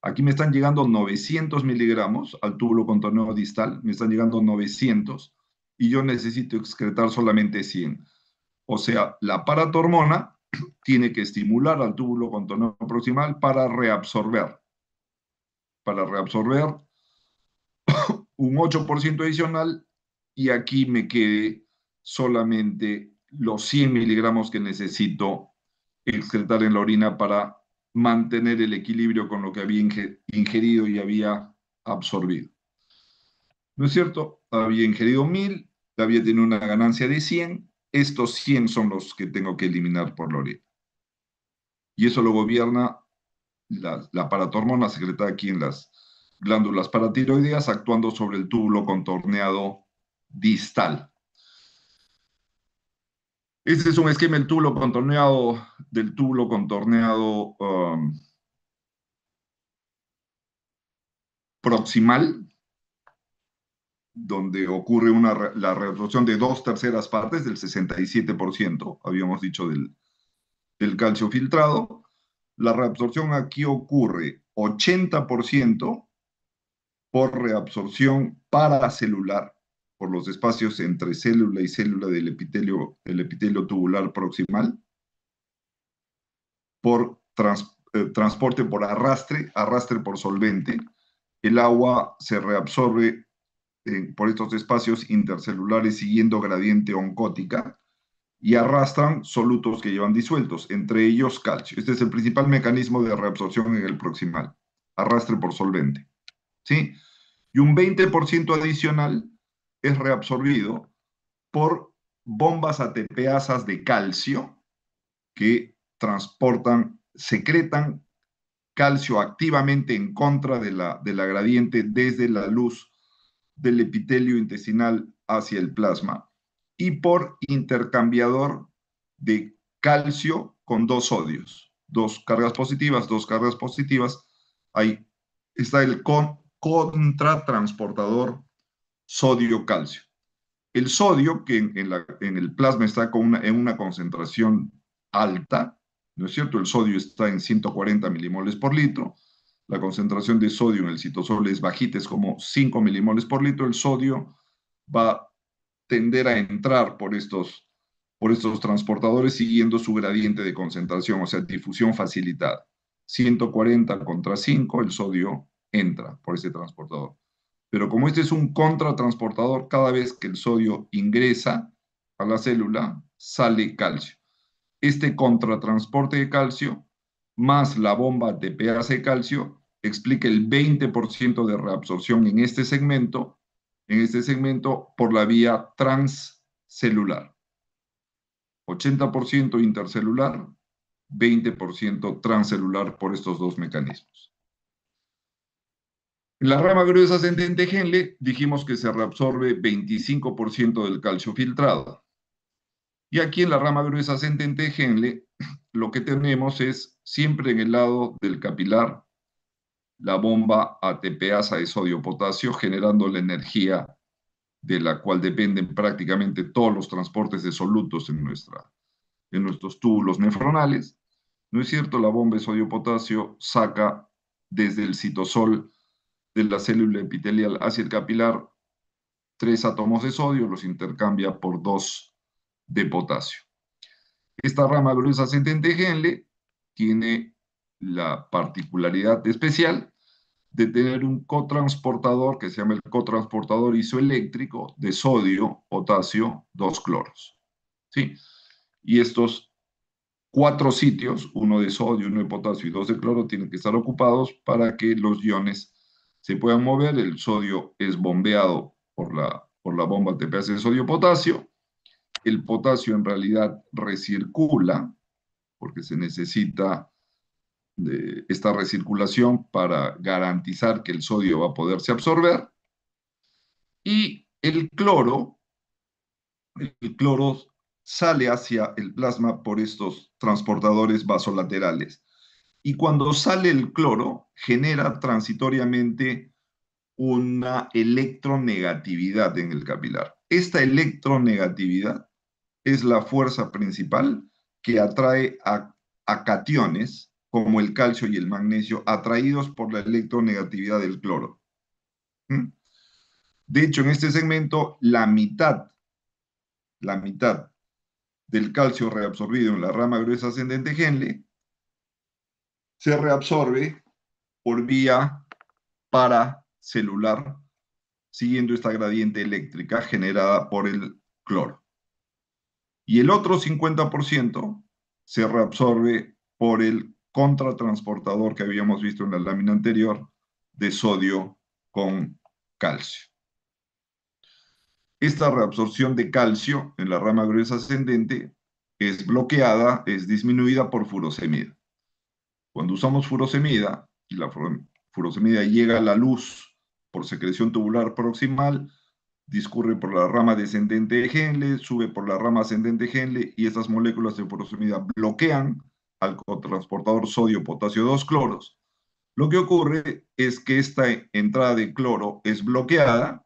Aquí me están llegando 900 miligramos al túbulo contorneo distal, me están llegando 900 y yo necesito excretar solamente 100. O sea, la paratormona tiene que estimular al túbulo contorneo proximal para reabsorber un 8% adicional y aquí me quede solamente los 100 miligramos que necesito excretar en la orina para mantener el equilibrio con lo que había ingerido y había absorbido. ¿No es cierto? Había ingerido 1.000, había tenido una ganancia de 100, estos 100 son los que tengo que eliminar por la orina. Y eso lo gobierna la paratormona secretada aquí en las glándulas paratiroideas, actuando sobre el túbulo contorneado distal. Este es un esquema del túbulo contorneado proximal, donde ocurre la reabsorción de 2/3 partes, del 67%, habíamos dicho, del calcio filtrado. La reabsorción aquí ocurre 80% por reabsorción paracelular, por los espacios entre célula y célula del epitelio tubular proximal, por transporte por arrastre por solvente. El agua se reabsorbe por estos espacios intercelulares siguiendo gradiente oncótica y arrastran solutos que llevan disueltos, entre ellos calcio. Este es el principal mecanismo de reabsorción en el proximal, arrastre por solvente. ¿Sí? Y un 20% adicional es reabsorbido por bombas ATPasas de calcio que secretan calcio activamente en contra de la gradiente desde la luz del epitelio intestinal hacia el plasma y por intercambiador de calcio con dos sodios, dos cargas positivas. Ahí está el contratransportador sodio-calcio. El sodio, que en el plasma está en una concentración alta, ¿no es cierto? El sodio está en 140 milimoles por litro. La concentración de sodio en el citosol es bajita, es como 5 milimoles por litro. El sodio va a tender a entrar por estos transportadores siguiendo su gradiente de concentración, o sea, difusión facilitada. 140 contra 5, el sodio entra por ese transportador. Pero como este es un contratransportador, cada vez que el sodio ingresa a la célula, sale calcio. este contratransporte de calcio más la bomba ATPase de calcio explica el 20% de reabsorción en este segmento por la vía transcelular. 80% intercelular, 20% transcelular por estos dos mecanismos. En la rama gruesa ascendente Henle dijimos que se reabsorbe 25% del calcio filtrado. Y aquí en la rama gruesa ascendente Henle lo que tenemos es siempre en el lado del capilar la bomba ATPasa de sodio-potasio generando la energía de la cual dependen prácticamente todos los transportes de solutos en nuestros túbulos nefronales. ¿No es cierto? La bomba de sodio-potasio saca desde el citosol de la célula epitelial hacia el capilar 3 átomos de sodio, los intercambia por 2 de potasio. Esta rama gruesa ascendente Henle tiene la particularidad especial de tener un cotransportador que se llama el cotransportador isoeléctrico de sodio, potasio, 2 cloros. ¿Sí? Y estos 4 sitios, uno de sodio, uno de potasio y 2 de cloro, tienen que estar ocupados para que los iones se puedan mover. El sodio es bombeado por la bomba TPS de sodio-potasio. El potasio en realidad recircula, porque se necesita de esta recirculación para garantizar que el sodio va a poderse absorber. Y el cloro sale hacia el plasma por estos transportadores vasolaterales. Y cuando sale el cloro, genera transitoriamente una electronegatividad en el capilar. Esta electronegatividad es la fuerza principal que atrae a cationes como el calcio y el magnesio atraídos por la electronegatividad del cloro. ¿Mm? De hecho, en este segmento, la mitad del calcio reabsorbido en la rama gruesa ascendente Henle se reabsorbe por vía paracelular, siguiendo esta gradiente eléctrica generada por el cloro. Y el otro 50% se reabsorbe por el contratransportador que habíamos visto en la lámina anterior de sodio con calcio. Esta reabsorción de calcio en la rama gruesa ascendente es bloqueada, es disminuida por furosemida. Cuando usamos furosemida y la furosemida llega a la luz por secreción tubular proximal, discurre por la rama descendente de Henle, sube por la rama ascendente de Henle y estas moléculas de furosemida bloquean al cotransportador sodio-potasio 2 cloros. Lo que ocurre es que esta entrada de cloro es bloqueada,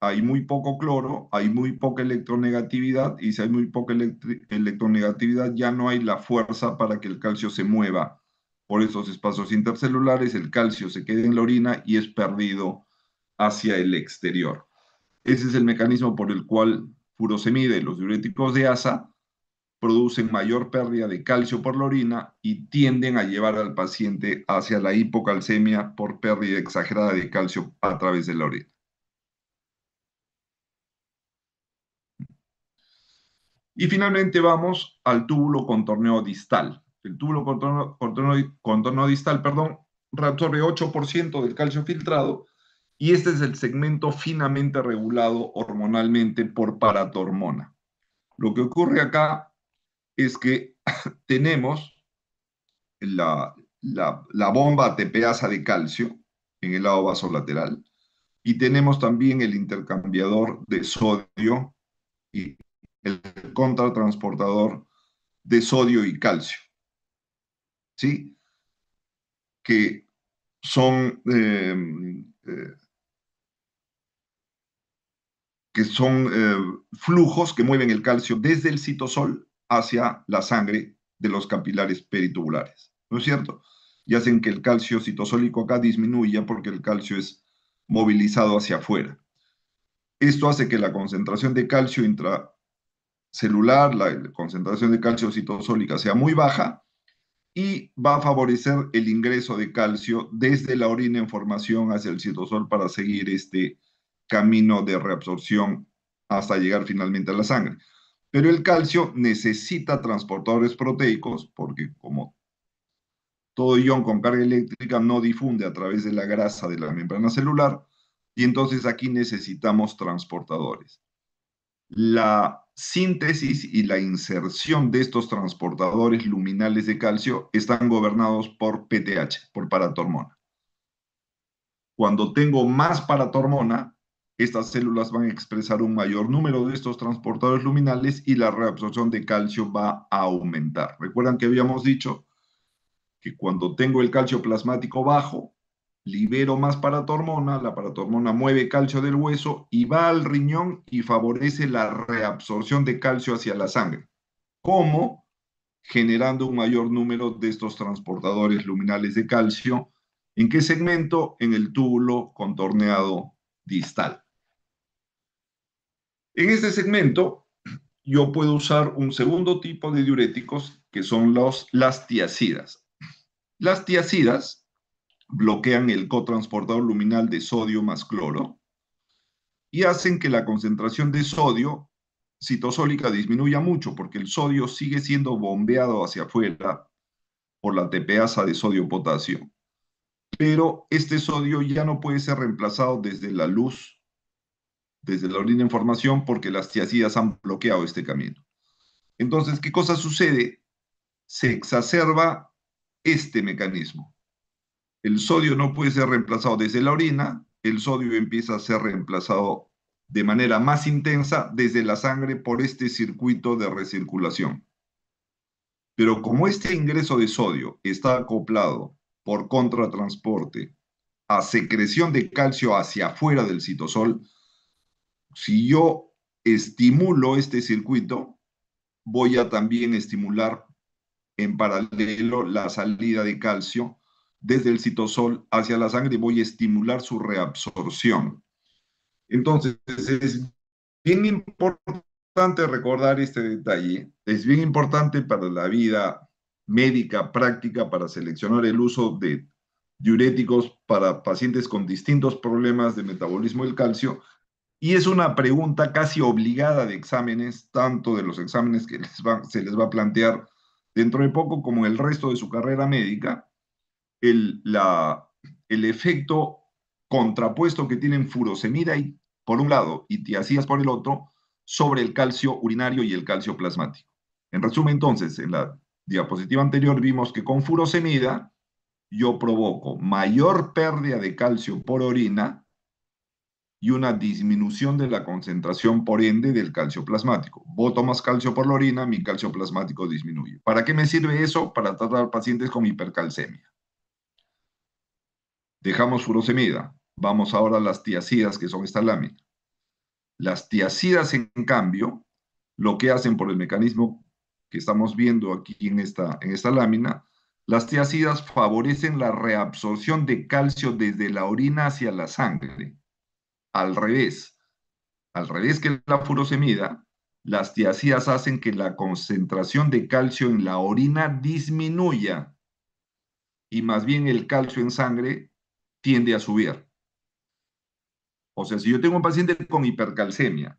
hay muy poco cloro, hay muy poca electronegatividad y si hay muy poca electronegatividad ya no hay la fuerza para que el calcio se mueva por esos espacios intercelulares, el calcio se queda en la orina y es perdido hacia el exterior. Ese es el mecanismo por el cual furosemida y los diuréticos de asa producen mayor pérdida de calcio por la orina y tienden a llevar al paciente hacia la hipocalcemia por pérdida exagerada de calcio a través de la orina. Y finalmente vamos al túbulo contorneo distal. El túbulo contorneo distal, reabsorbe 8% del calcio filtrado y este es el segmento finamente regulado hormonalmente por paratormona. Lo que ocurre acá es que tenemos la bomba ATPasa de calcio en el lado vasolateral y tenemos también el intercambiador de sodio y el contratransportador de sodio y calcio, ¿sí? Que son, eh, flujos que mueven el calcio desde el citosol hacia la sangre de los capilares peritubulares, ¿no es cierto? Y hacen que el calcio citosólico acá disminuya porque el calcio es movilizado hacia afuera. Esto hace que la concentración de calcio intracelular, la concentración de calcio citosólica sea muy baja y va a favorecer el ingreso de calcio desde la orina en formación hacia el citosol para seguir este camino de reabsorción hasta llegar finalmente a la sangre. Pero el calcio necesita transportadores proteicos porque como todo ion con carga eléctrica no difunde a través de la grasa de la membrana celular, y entonces aquí necesitamos transportadores. La síntesis y la inserción de estos transportadores luminales de calcio están gobernados por PTH, por paratormona. Cuando tengo más paratormona, estas células van a expresar un mayor número de estos transportadores luminales y la reabsorción de calcio va a aumentar. Recuerdan que habíamos dicho que cuando tengo el calcio plasmático bajo, libero más paratormona, la paratormona mueve calcio del hueso y va al riñón y favorece la reabsorción de calcio hacia la sangre. ¿Cómo? Generando un mayor número de estos transportadores luminales de calcio. ¿En qué segmento? En el túbulo contorneado distal. En este segmento, yo puedo usar un segundo tipo de diuréticos que son las tiacidas. Las tiacidas bloquean el cotransportador luminal de sodio más cloro y hacen que la concentración de sodio citosólica disminuya mucho porque el sodio sigue siendo bombeado hacia afuera por la tepeasa de sodio-potasio. Pero este sodio ya no puede ser reemplazado desde la luz, desde la orina en formación, porque las tiacidas han bloqueado este camino. Entonces, ¿qué cosa sucede? Se exacerba este mecanismo. El sodio no puede ser reemplazado desde la orina, el sodio empieza a ser reemplazado de manera más intensa desde la sangre por este circuito de recirculación. Pero como este ingreso de sodio está acoplado por contratransporte a secreción de calcio hacia afuera del citosol, si yo estimulo este circuito, voy a también estimular en paralelo la salida de calcio desde el citosol hacia la sangre y voy a estimular su reabsorción. Entonces, es bien importante recordar este detalle, es bien importante para la vida médica práctica para seleccionar el uso de diuréticos para pacientes con distintos problemas de metabolismo del calcio, y es una pregunta casi obligada de exámenes, tanto de los exámenes que se les va a plantear dentro de poco como en el resto de su carrera médica, el efecto contrapuesto que tienen furosemida por un lado y tiacidas por el otro sobre el calcio urinario y el calcio plasmático. En resumen, entonces, en la diapositiva anterior vimos que con furosemida yo provoco mayor pérdida de calcio por orina y una disminución de la concentración por ende del calcio plasmático. Boto más calcio por la orina, mi calcio plasmático disminuye. ¿Para qué me sirve eso? Para tratar pacientes con hipercalcemia. Dejamos furosemida. Vamos ahora a las tiacidas, que son esta lámina. Las tiacidas, en cambio, lo que hacen por el mecanismo que estamos viendo aquí en esta lámina, las tiacidas favorecen la reabsorción de calcio desde la orina hacia la sangre. Al revés que la furosemida, las tiacidas hacen que la concentración de calcio en la orina disminuya y más bien el calcio en sangre tiende a subir. O sea, si yo tengo un paciente con hipercalcemia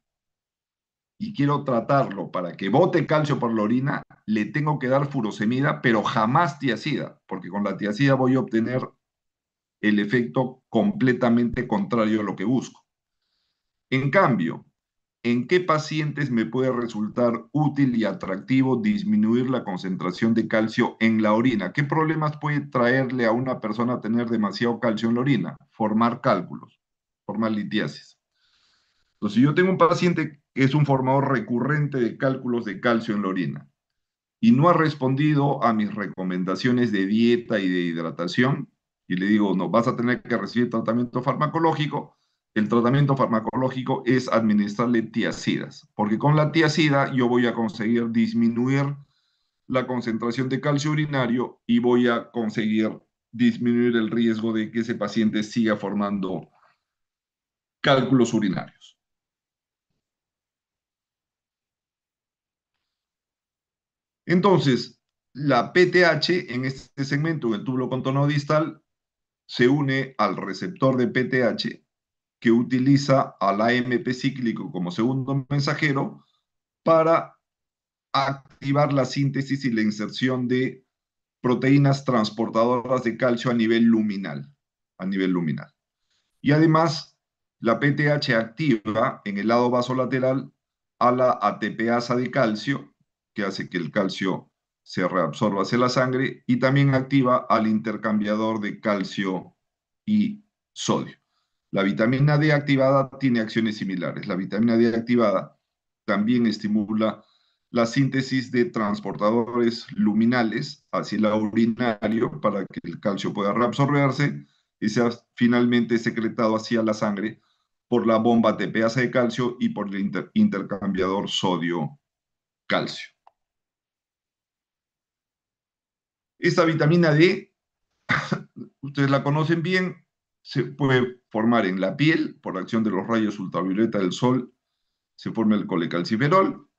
y quiero tratarlo para que bote calcio por la orina, le tengo que dar furosemida, pero jamás tiacida, porque con la tiacida voy a obtener el efecto completamente contrario a lo que busco. En cambio, ¿en qué pacientes me puede resultar útil y atractivo disminuir la concentración de calcio en la orina? ¿Qué problemas puede traerle a una persona tener demasiado calcio en la orina? Formar cálculos, formar litiasis. Entonces, si yo tengo un paciente que es un formador recurrente de cálculos de calcio en la orina y no ha respondido a mis recomendaciones de dieta y de hidratación, y le digo, no, vas a tener que recibir tratamiento farmacológico, el tratamiento farmacológico es administrarle tiacidas, porque con la tiacida yo voy a conseguir disminuir la concentración de calcio urinario y voy a conseguir disminuir el riesgo de que ese paciente siga formando cálculos urinarios. Entonces, la PTH en este segmento, en el túbulo contorno distal, se une al receptor de PTH que utiliza al AMP cíclico como segundo mensajero para activar la síntesis y la inserción de proteínas transportadoras de calcio a nivel luminal, a nivel luminal. Y además, la PTH activa en el lado vasolateral a la ATPasa de calcio, que hace que el calcio se reabsorba hacia la sangre, y también activa al intercambiador de calcio y sodio. La vitamina D activada tiene acciones similares. La vitamina D activada también estimula la síntesis de transportadores luminales hacia el urinario para que el calcio pueda reabsorberse y sea finalmente secretado hacia la sangre por la bomba ATPasa de calcio y por el intercambiador sodio-calcio. Esta vitamina D, ustedes la conocen bien, se puede formar en la piel por acción de los rayos ultravioleta del sol, se forma el colecalciferol.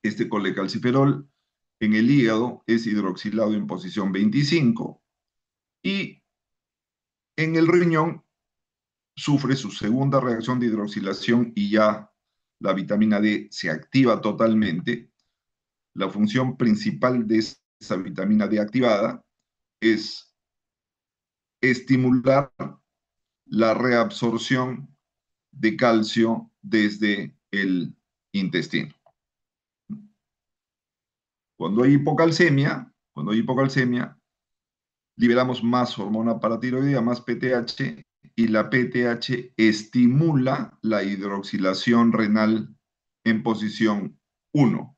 Este colecalciferol en el hígado es hidroxilado en posición 25 y en el riñón sufre su segunda reacción de hidroxilación y ya la vitamina D se activa totalmente. La función principal de esa vitamina D activada es estimular la reabsorción de calcio desde el intestino. Cuando hay hipocalcemia, liberamos más hormona paratiroidea, más PTH, y la PTH estimula la hidroxilación renal en posición 1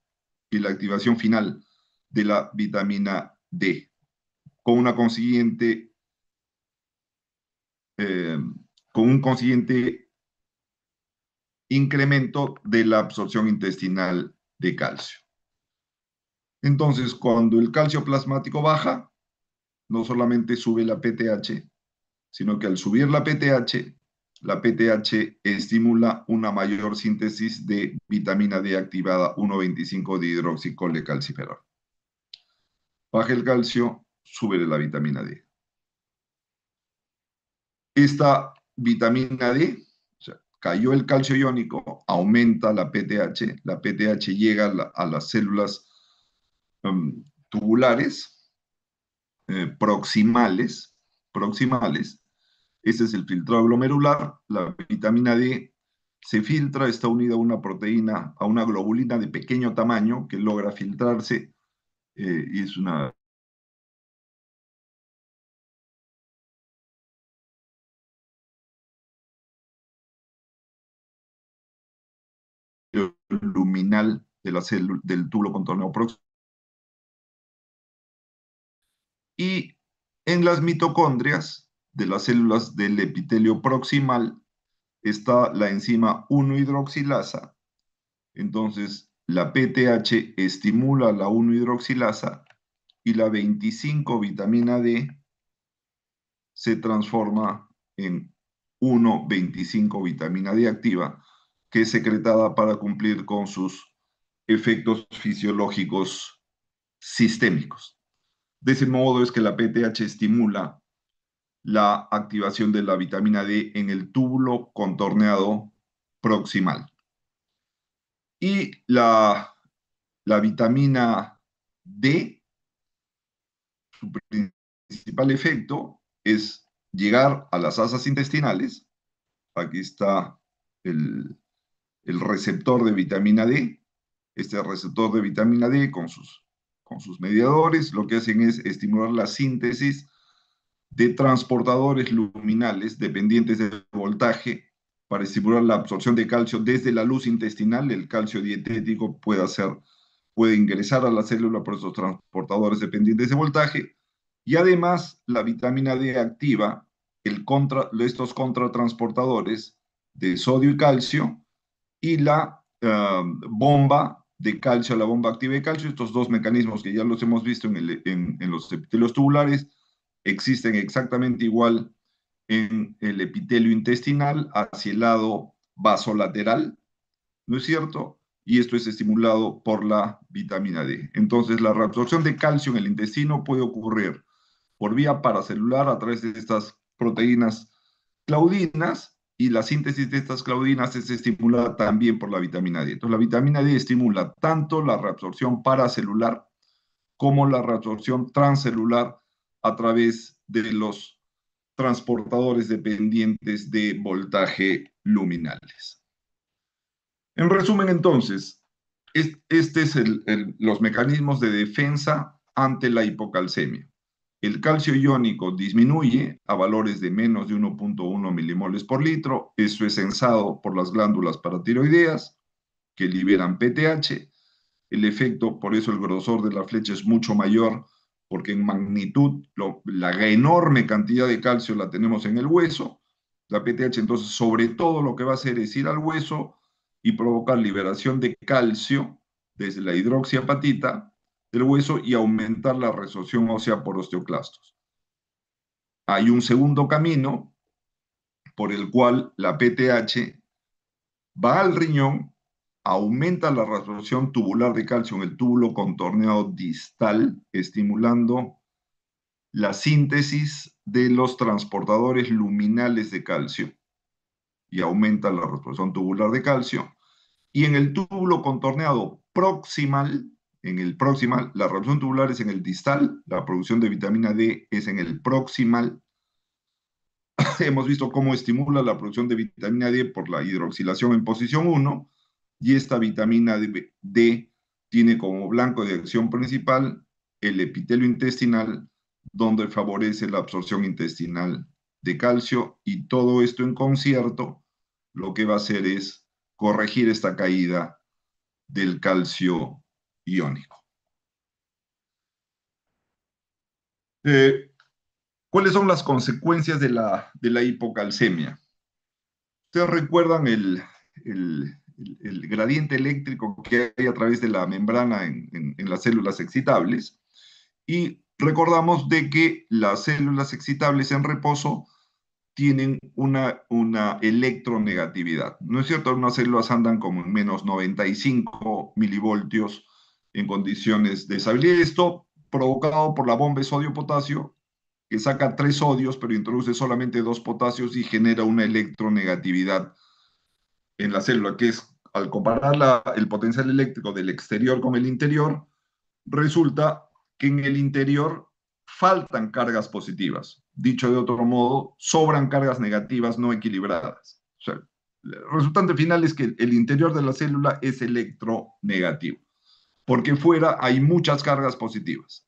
y la activación final de la vitamina D, con una consiguiente, eh, con un consiguiente incremento de la absorción intestinal de calcio. Entonces, cuando el calcio plasmático baja, no solamente sube la PTH, sino que al subir la PTH estimula una mayor síntesis de vitamina D activada 1,25 de hidroxicolecalciferol. Baja el calcio, sube la vitamina D. Esta vitamina D, o sea, cayó el calcio iónico, aumenta la PTH llega a las células tubulares proximales. Ese es el filtrado glomerular. La vitamina D se filtra, está unida a una proteína, a una globulina de pequeño tamaño que logra filtrarse y es una luminal de la célula, del túbulo contorneado próximo. Y en las mitocondrias de las células del epitelio proximal está la enzima 1-hidroxilasa. Entonces, la PTH estimula la 1-hidroxilasa y la 25 vitamina D se transforma en 1,25 vitamina D activa, que es secretada para cumplir con sus efectos fisiológicos sistémicos. De ese modo es que la PTH estimula la activación de la vitamina D en el túbulo contorneado proximal. Y la vitamina D, su principal efecto es llegar a las asas intestinales. Aquí está el receptor de vitamina D. Este receptor de vitamina D con sus mediadores lo que hacen es estimular la síntesis de transportadores luminales dependientes del voltaje para estimular la absorción de calcio desde la luz intestinal. El calcio dietético puede ingresar a la célula por esos transportadores dependientes de voltaje. Y además, la vitamina D activa estos contratransportadores de sodio y calcio y la bomba de calcio, la bomba activa de calcio. Estos dos mecanismos que ya los hemos visto en los epitelios tubulares existen exactamente igual en el epitelio intestinal hacia el lado vasolateral, ¿no es cierto? Y esto es estimulado por la vitamina D. Entonces, la reabsorción de calcio en el intestino puede ocurrir por vía paracelular a través de estas proteínas claudinas y la síntesis de estas claudinas es estimulada también por la vitamina D. Entonces, la vitamina D estimula tanto la reabsorción paracelular como la reabsorción transcelular a través de los transportadores dependientes de voltaje luminales. En resumen, entonces, este es los mecanismos de defensa ante la hipocalcemia. El calcio iónico disminuye a valores de menos de 1.1 milimoles por litro. Eso es sensado por las glándulas paratiroideas que liberan PTH. El efecto, por eso el grosor de la flecha es mucho mayor, porque en magnitud la enorme cantidad de calcio la tenemos en el hueso. La PTH entonces sobre todo lo que va a hacer es ir al hueso y provocar liberación de calcio desde la hidroxiapatita del hueso y aumentar la resorción ósea por osteoclastos. Hay un segundo camino por el cual la PTH va al riñón, aumenta la reabsorción tubular de calcio en el túbulo contorneado distal, estimulando la síntesis de los transportadores luminales de calcio y aumenta la reabsorción tubular de calcio. Y en el túbulo contorneado proximal, la reabsorción tubular es en el distal, la producción de vitamina D es en el proximal. Hemos visto cómo estimula la producción de vitamina D por la hidroxilación en posición 1, y esta vitamina D tiene como blanco de acción principal el epitelio intestinal, donde favorece la absorción intestinal de calcio, y todo esto en concierto lo que va a hacer es corregir esta caída del calcio iónico. Eh, ¿Cuáles son las consecuencias de la hipocalcemia? Ustedes recuerdan el gradiente eléctrico que hay a través de la membrana en las células excitables, y recordamos de que las células excitables en reposo tienen una electronegatividad. ¿No es cierto? Unas células andan como en menos 95 milivoltios en condiciones de estabilidad. Esto provocado por la bomba de sodio-potasio, que saca 3 sodios, pero introduce solamente 2 potasios y genera una electronegatividad en la célula, que es, al comparar el potencial eléctrico del exterior con el interior, resulta que en el interior faltan cargas positivas. Dicho de otro modo, sobran cargas negativas no equilibradas. O sea, el resultante final es que el interior de la célula es electronegativo, porque fuera hay muchas cargas positivas.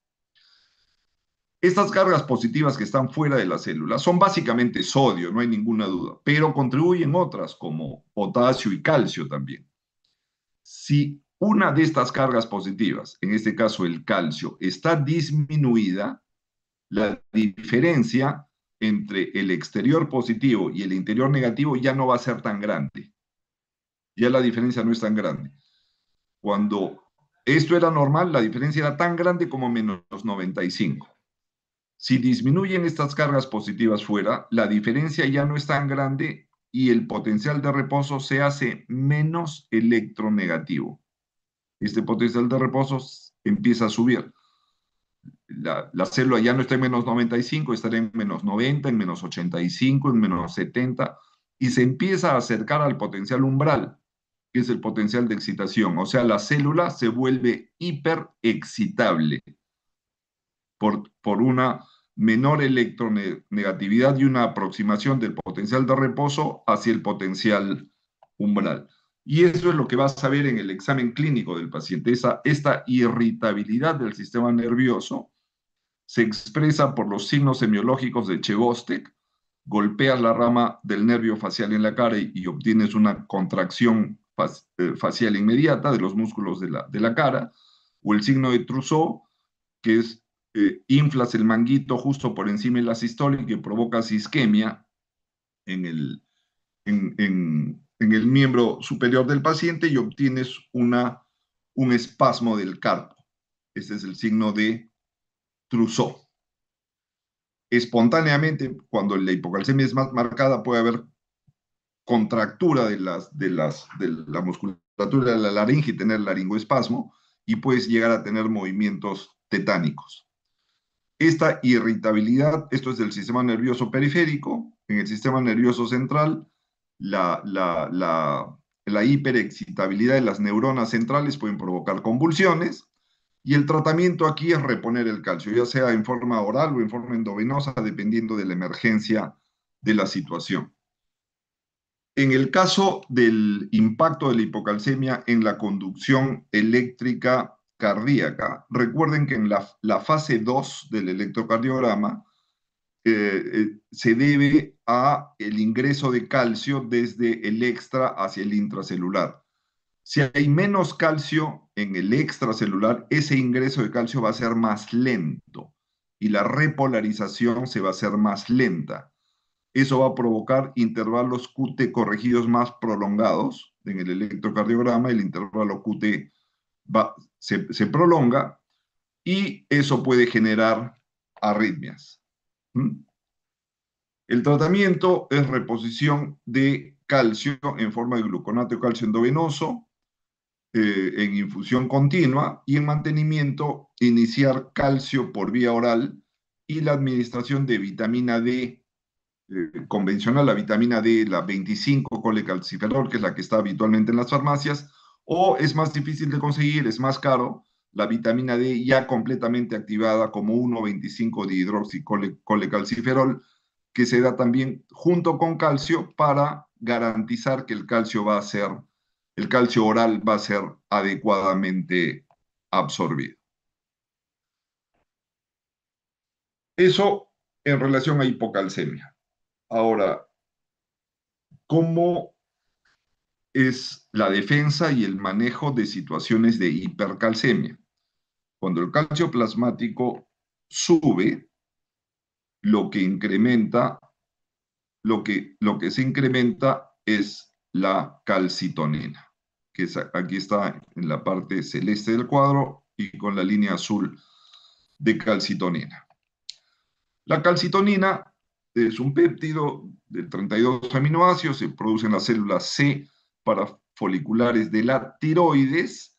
Estas cargas positivas que están fuera de la célula son básicamente sodio, no hay ninguna duda, pero contribuyen otras como potasio y calcio también. Si una de estas cargas positivas, en este caso el calcio, está disminuida, la diferencia entre el exterior positivo y el interior negativo ya no va a ser tan grande. Ya la diferencia no es tan grande. Cuando esto era normal, la diferencia era tan grande como menos 95. Si disminuyen estas cargas positivas fuera, la diferencia ya no es tan grande y el potencial de reposo se hace menos electronegativo. Este potencial de reposo empieza a subir. La célula ya no está en menos 95, estará en menos 90, en menos 85, en menos 70, y se empieza a acercar al potencial umbral, que es el potencial de excitación. O sea, la célula se vuelve hiperexcitable por una menor electronegatividad y una aproximación del potencial de reposo hacia el potencial umbral. Y eso es lo que vas a ver en el examen clínico del paciente. Esta irritabilidad del sistema nervioso se expresa por los signos semiológicos de Chebostek. Golpeas la rama del nervio facial en la cara y obtienes una contracción facial inmediata de los músculos de la cara, o el signo de Trousseau, que es inflas el manguito justo por encima de la sistólica, que provoca isquemia en en el miembro superior del paciente, y obtienes un espasmo del carpo. Este es el signo de Trousseau. Espontáneamente, cuando la hipocalcemia es más marcada, puede haber contractura de la musculatura de la laringe y tener laringoespasmo, y puedes llegar a tener movimientos tetánicos. Esta irritabilidad, esto es del sistema nervioso periférico. En el sistema nervioso central, la, la, la, la hiperexcitabilidad de las neuronas centrales, pueden provocar convulsiones, y el tratamiento aquí es reponer el calcio, ya sea en forma oral o en forma endovenosa, dependiendo de la emergencia de la situación. En el caso del impacto de la hipocalcemia en la conducción eléctrica cardíaca, recuerden que en la fase 2 del electrocardiograma se debe a el ingreso de calcio desde el extra hacia el intracelular. Si hay menos calcio en el extracelular, ese ingreso de calcio va a ser más lento y la repolarización se va a hacer más lenta. Eso va a provocar intervalos QT corregidos más prolongados en el electrocardiograma. El intervalo QT se prolonga y eso puede generar arritmias. ¿Mm? El tratamiento es reposición de calcio en forma de gluconato de calcio endovenoso, en infusión continua, y en mantenimiento iniciar calcio por vía oral y la administración de vitamina D convencional, la vitamina D, la 25-colecalciferol, que es la que está habitualmente en las farmacias, o es más difícil de conseguir, es más caro, la vitamina D ya completamente activada como 1,25-dihidroxicolecalciferol, que se da también junto con calcio para garantizar que el calcio oral va a ser adecuadamente absorbido. Eso en relación a hipocalcemia. Ahora, ¿cómo es la defensa y el manejo de situaciones de hipercalcemia? Cuando el calcio plasmático sube, lo que incrementa, lo que se incrementa es la calcitonina, que aquí está en la parte celeste del cuadro y con la línea azul de calcitonina. La calcitonina es un péptido de 32 aminoácidos, se produce en las células C parafoliculares de la tiroides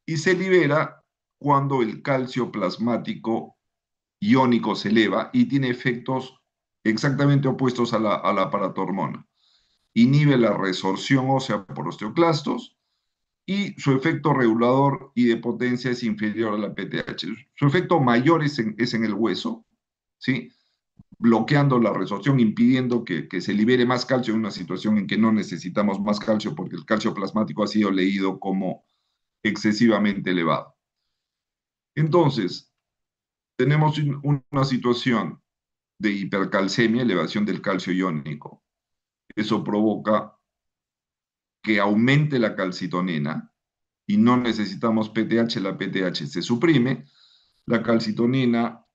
y se libera cuando el calcio plasmático iónico se eleva y tiene efectos exactamente opuestos a la paratormona. Inhibe la resorción ósea por osteoclastos y su efecto regulador y de potencia es inferior a la PTH. Su efecto mayor es en el hueso, ¿sí? Bloqueando la resorción, impidiendo que se libere más calcio en una situación en que no necesitamos más calcio porque el calcio plasmático ha sido leído como excesivamente elevado. Entonces, tenemos una situación de hipercalcemia, elevación del calcio iónico. Eso provoca que aumente la calcitonina y no necesitamos PTH, la PTH se suprime. La calcitonina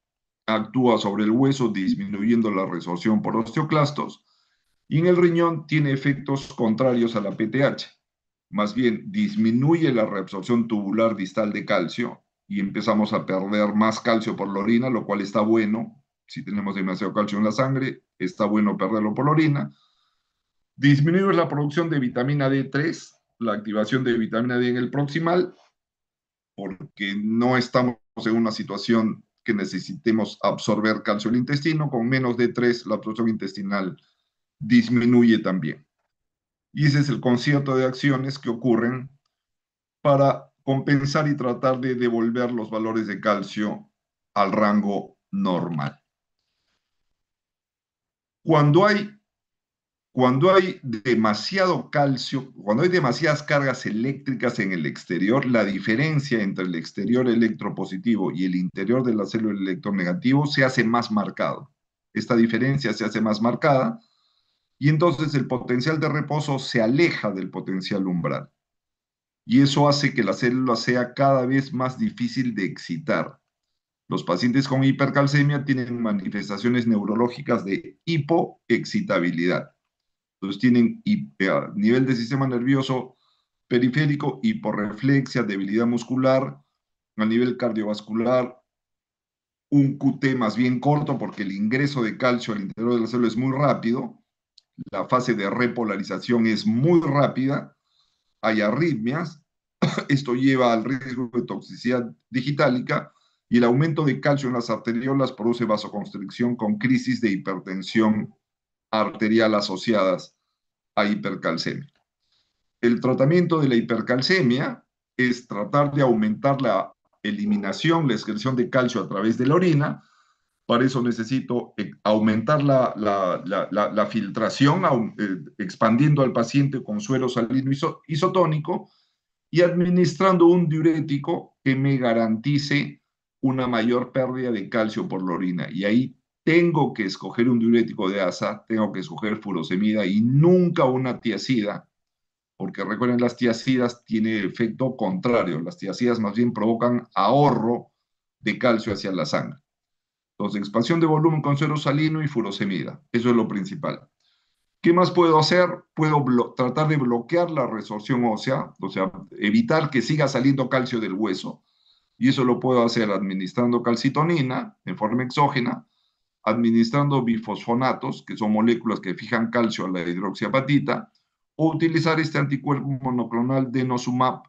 actúa sobre el hueso disminuyendo la resorción por osteoclastos y en el riñón tiene efectos contrarios a la PTH. Más bien disminuye la reabsorción tubular distal de calcio y empezamos a perder más calcio por la orina, lo cual está bueno. Si tenemos demasiado calcio en la sangre, está bueno perderlo por la orina. Disminuye la producción de vitamina D3, la activación de vitamina D en el proximal, porque no estamos en una situación que necesitemos absorber calcio del intestino. Con menos D3, la absorción intestinal disminuye también. Y ese es el concierto de acciones que ocurren para compensar y tratar de devolver los valores de calcio al rango normal. Cuando hay demasiado calcio, cuando hay demasiadas cargas eléctricas en el exterior, la diferencia entre el exterior electropositivo y el interior de la célula electronegativo se hace más marcado. Esta diferencia se hace más marcada y entonces el potencial de reposo se aleja del potencial umbral. Y eso hace que la célula sea cada vez más difícil de excitar. Los pacientes con hipercalcemia tienen manifestaciones neurológicas de hipoexcitabilidad. Entonces tienen a nivel del sistema nervioso periférico, hiporreflexia, debilidad muscular, a nivel cardiovascular, un QT más bien corto porque el ingreso de calcio al interior de la célula es muy rápido, la fase de repolarización es muy rápida, hay arritmias, esto lleva al riesgo de toxicidad digitálica y el aumento de calcio en las arteriolas produce vasoconstricción con crisis de hipertensión arterial asociadas a hipercalcemia. El tratamiento de la hipercalcemia es tratar de aumentar la eliminación, la excreción de calcio a través de la orina. Para eso necesito aumentar la filtración, expandiendo al paciente con suero salino isotónico y administrando un diurético que me garantice una mayor pérdida de calcio por la orina. Y ahí tengo que escoger un diurético de ASA, tengo que escoger furosemida y nunca una tiazida, porque recuerden, las tiazidas tienen efecto contrario. Las tiazidas más bien provocan ahorro de calcio hacia la sangre. Entonces, expansión de volumen con suero salino y furosemida. Eso es lo principal. ¿Qué más puedo hacer? Puedo tratar de bloquear la resorción ósea, o sea, evitar que siga saliendo calcio del hueso. Y eso lo puedo hacer administrando calcitonina en forma exógena, administrando bifosfonatos, que son moléculas que fijan calcio a la hidroxiapatita, o utilizar este anticuerpo monoclonal denosumab,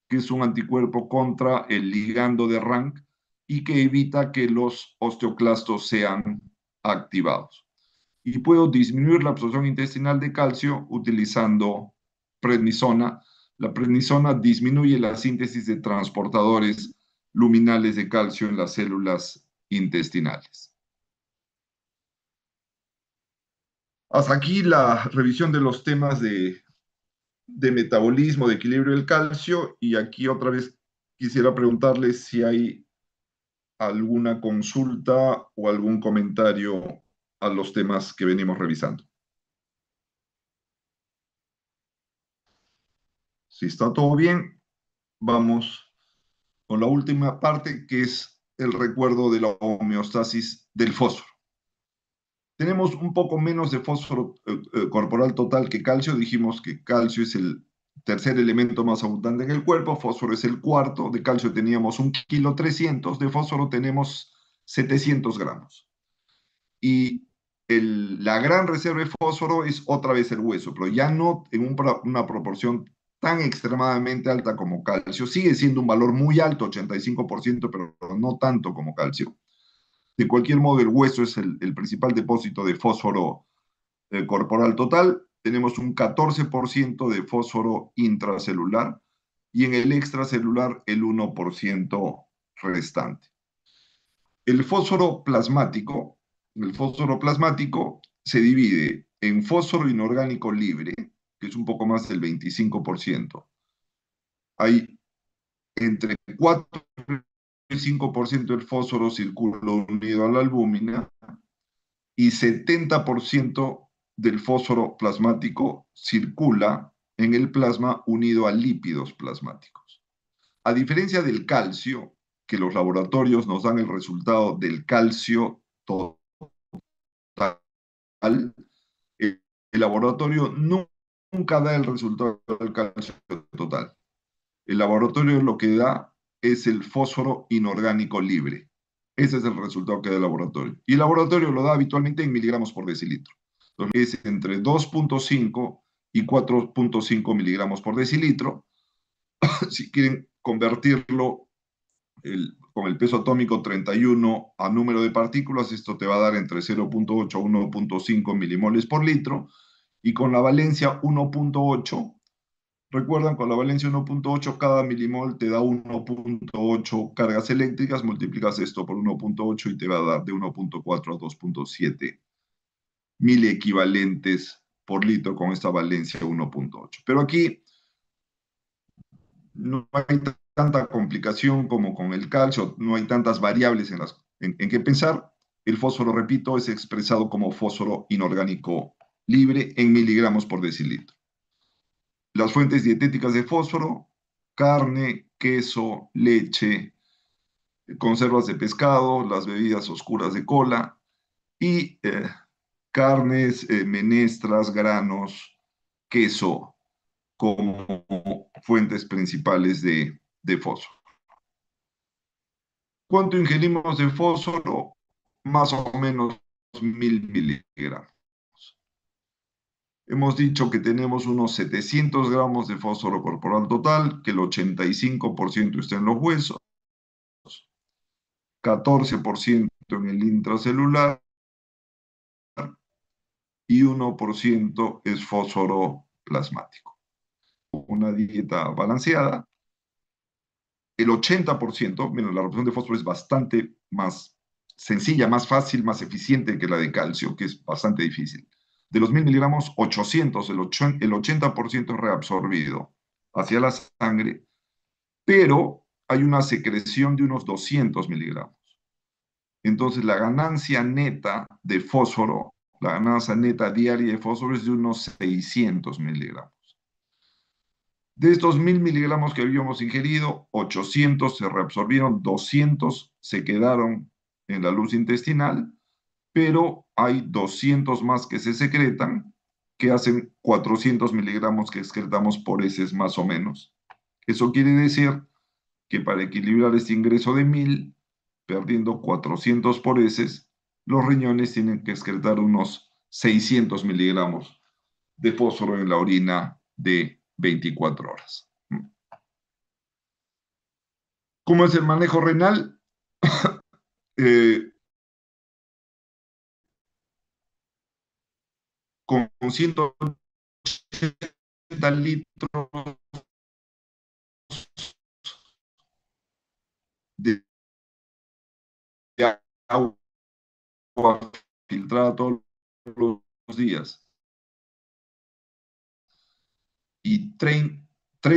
que es un anticuerpo contra el ligando de Rank y que evita que los osteoclastos sean activados. Y puedo disminuir la absorción intestinal de calcio utilizando prednisona. La prednisona disminuye la síntesis de transportadores luminales de calcio en las células intestinales. Hasta aquí la revisión de los temas de metabolismo, de equilibrio del calcio, y aquí otra vez quisiera preguntarles si hay alguna consulta o algún comentario a los temas que venimos revisando. Si está todo bien, vamos con la última parte, que es el recuerdo de la homeostasis del fósforo. Tenemos un poco menos de fósforo corporal total que calcio. Dijimos que calcio es el tercer elemento más abundante en el cuerpo, fósforo es el cuarto. De calcio teníamos 1,3 kg, de fósforo tenemos 700 gramos. Y la gran reserva de fósforo es otra vez el hueso, pero ya no en una proporción tan extremadamente alta como calcio. Sigue siendo un valor muy alto, 85%, pero no tanto como calcio. De cualquier modo, el hueso es el principal depósito de fósforo corporal total. Tenemos un 14% de fósforo intracelular y en el extracelular el 1% restante. El fósforo plasmático, el fósforo plasmático se divide en fósforo inorgánico libre, que es un poco más del 25%. Hay entre 4 y 5% del fósforo circula unido a la albúmina y 70% del fósforo plasmático circula en el plasma unido a lípidos plasmáticos. A diferencia del calcio, que los laboratorios nos dan el resultado del calcio total, el laboratorio nunca da el resultado del calcio total. El laboratorio lo que da es el fósforo inorgánico libre. Ese es el resultado que da el laboratorio. Y el laboratorio lo da habitualmente en miligramos por decilitro. Entonces, es entre 2,5 y 4,5 miligramos por decilitro. Si quieren convertirlo con el peso atómico 31 a número de partículas, esto te va a dar entre 0,8 a 1,5 milimoles por litro. Y con la valencia 1,8, recuerdan, con la valencia 1,8, cada milimol te da 1,8 cargas eléctricas, multiplicas esto por 1,8 y te va a dar de 1,4 a 2,7 mil equivalentes por litro con esta valencia 1,8. Pero aquí no hay tanta complicación como con el calcio, no hay tantas variables en qué pensar. El fósforo, repito, es expresado como fósforo inorgánico libre en miligramos por decilitro. Las fuentes dietéticas de fósforo: carne, queso, leche, conservas de pescado, las bebidas oscuras de cola y carnes, menestras, granos, queso como fuentes principales de fósforo. ¿Cuánto ingerimos de fósforo? Más o menos 1,000 miligramos. Hemos dicho que tenemos unos 700 gramos de fósforo corporal total, que el 85% está en los huesos, 14% en el intracelular y 1% es fósforo plasmático. Una dieta balanceada. El 80%, bueno, la reposición de fósforo es bastante más sencilla, más fácil, más eficiente que la de calcio, que es bastante difícil. De los 1000 miligramos, 800, el 80% es reabsorbido hacia la sangre, pero hay una secreción de unos 200 miligramos. Entonces, la ganancia neta de fósforo, la ganancia neta diaria de fósforo es de unos 600 miligramos. De estos 1000 miligramos que habíamos ingerido, 800 se reabsorbieron, 200 se quedaron en la luz intestinal, pero hay 200 más que se secretan, que hacen 400 miligramos que excretamos por heces más o menos. Eso quiere decir que para equilibrar este ingreso de 1000, perdiendo 400 por heces, los riñones tienen que excretar unos 600 miligramos de fósforo en la orina de 24 horas. ¿Cómo es el manejo renal? Eh, con 180 litros de agua filtrada todos los días y 3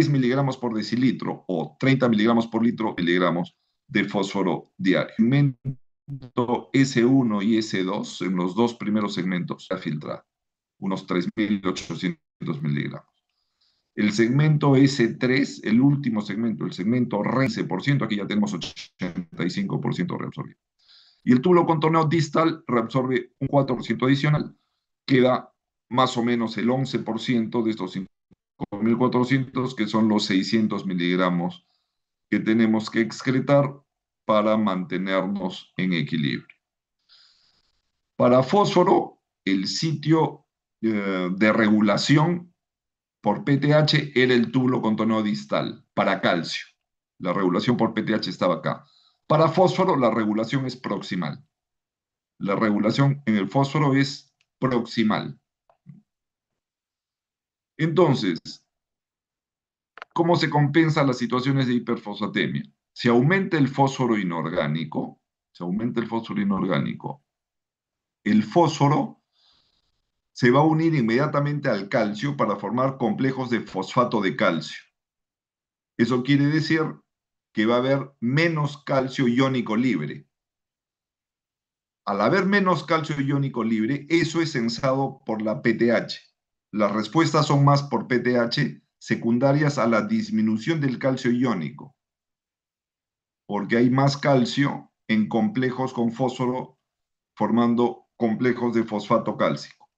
miligramos por decilitro o 30 miligramos por litro miligramos de fósforo diario. Segmento S1 y S2, en los dos primeros segmentos, se filtra unos 3.800 miligramos. El segmento S3, el último segmento, el segmento 15%, aquí ya tenemos 85% reabsorbido. Y el túbulo contorneado distal reabsorbe un 4% adicional, queda más o menos el 11% de estos 5.400, que son los 600 miligramos que tenemos que excretar para mantenernos en equilibrio. Para fósforo, el sitio de regulación por PTH era el túbulo contorneado distal. Para calcio, la regulación por PTH estaba acá. Para fósforo, la regulación es proximal. La regulación en el fósforo es proximal. Entonces, ¿cómo se compensan las situaciones de hiperfosfatemia? Si aumenta el fósforo inorgánico, el fósforo se va a unir inmediatamente al calcio para formar complejos de fosfato de calcio. Eso quiere decir que va a haber menos calcio iónico libre. Al haber menos calcio iónico libre, eso es sensado por la PTH. Las respuestas son más por PTH secundarias a la disminución del calcio iónico, porque hay más calcio en complejos con fósforo formando complejos de fosfato cálcico.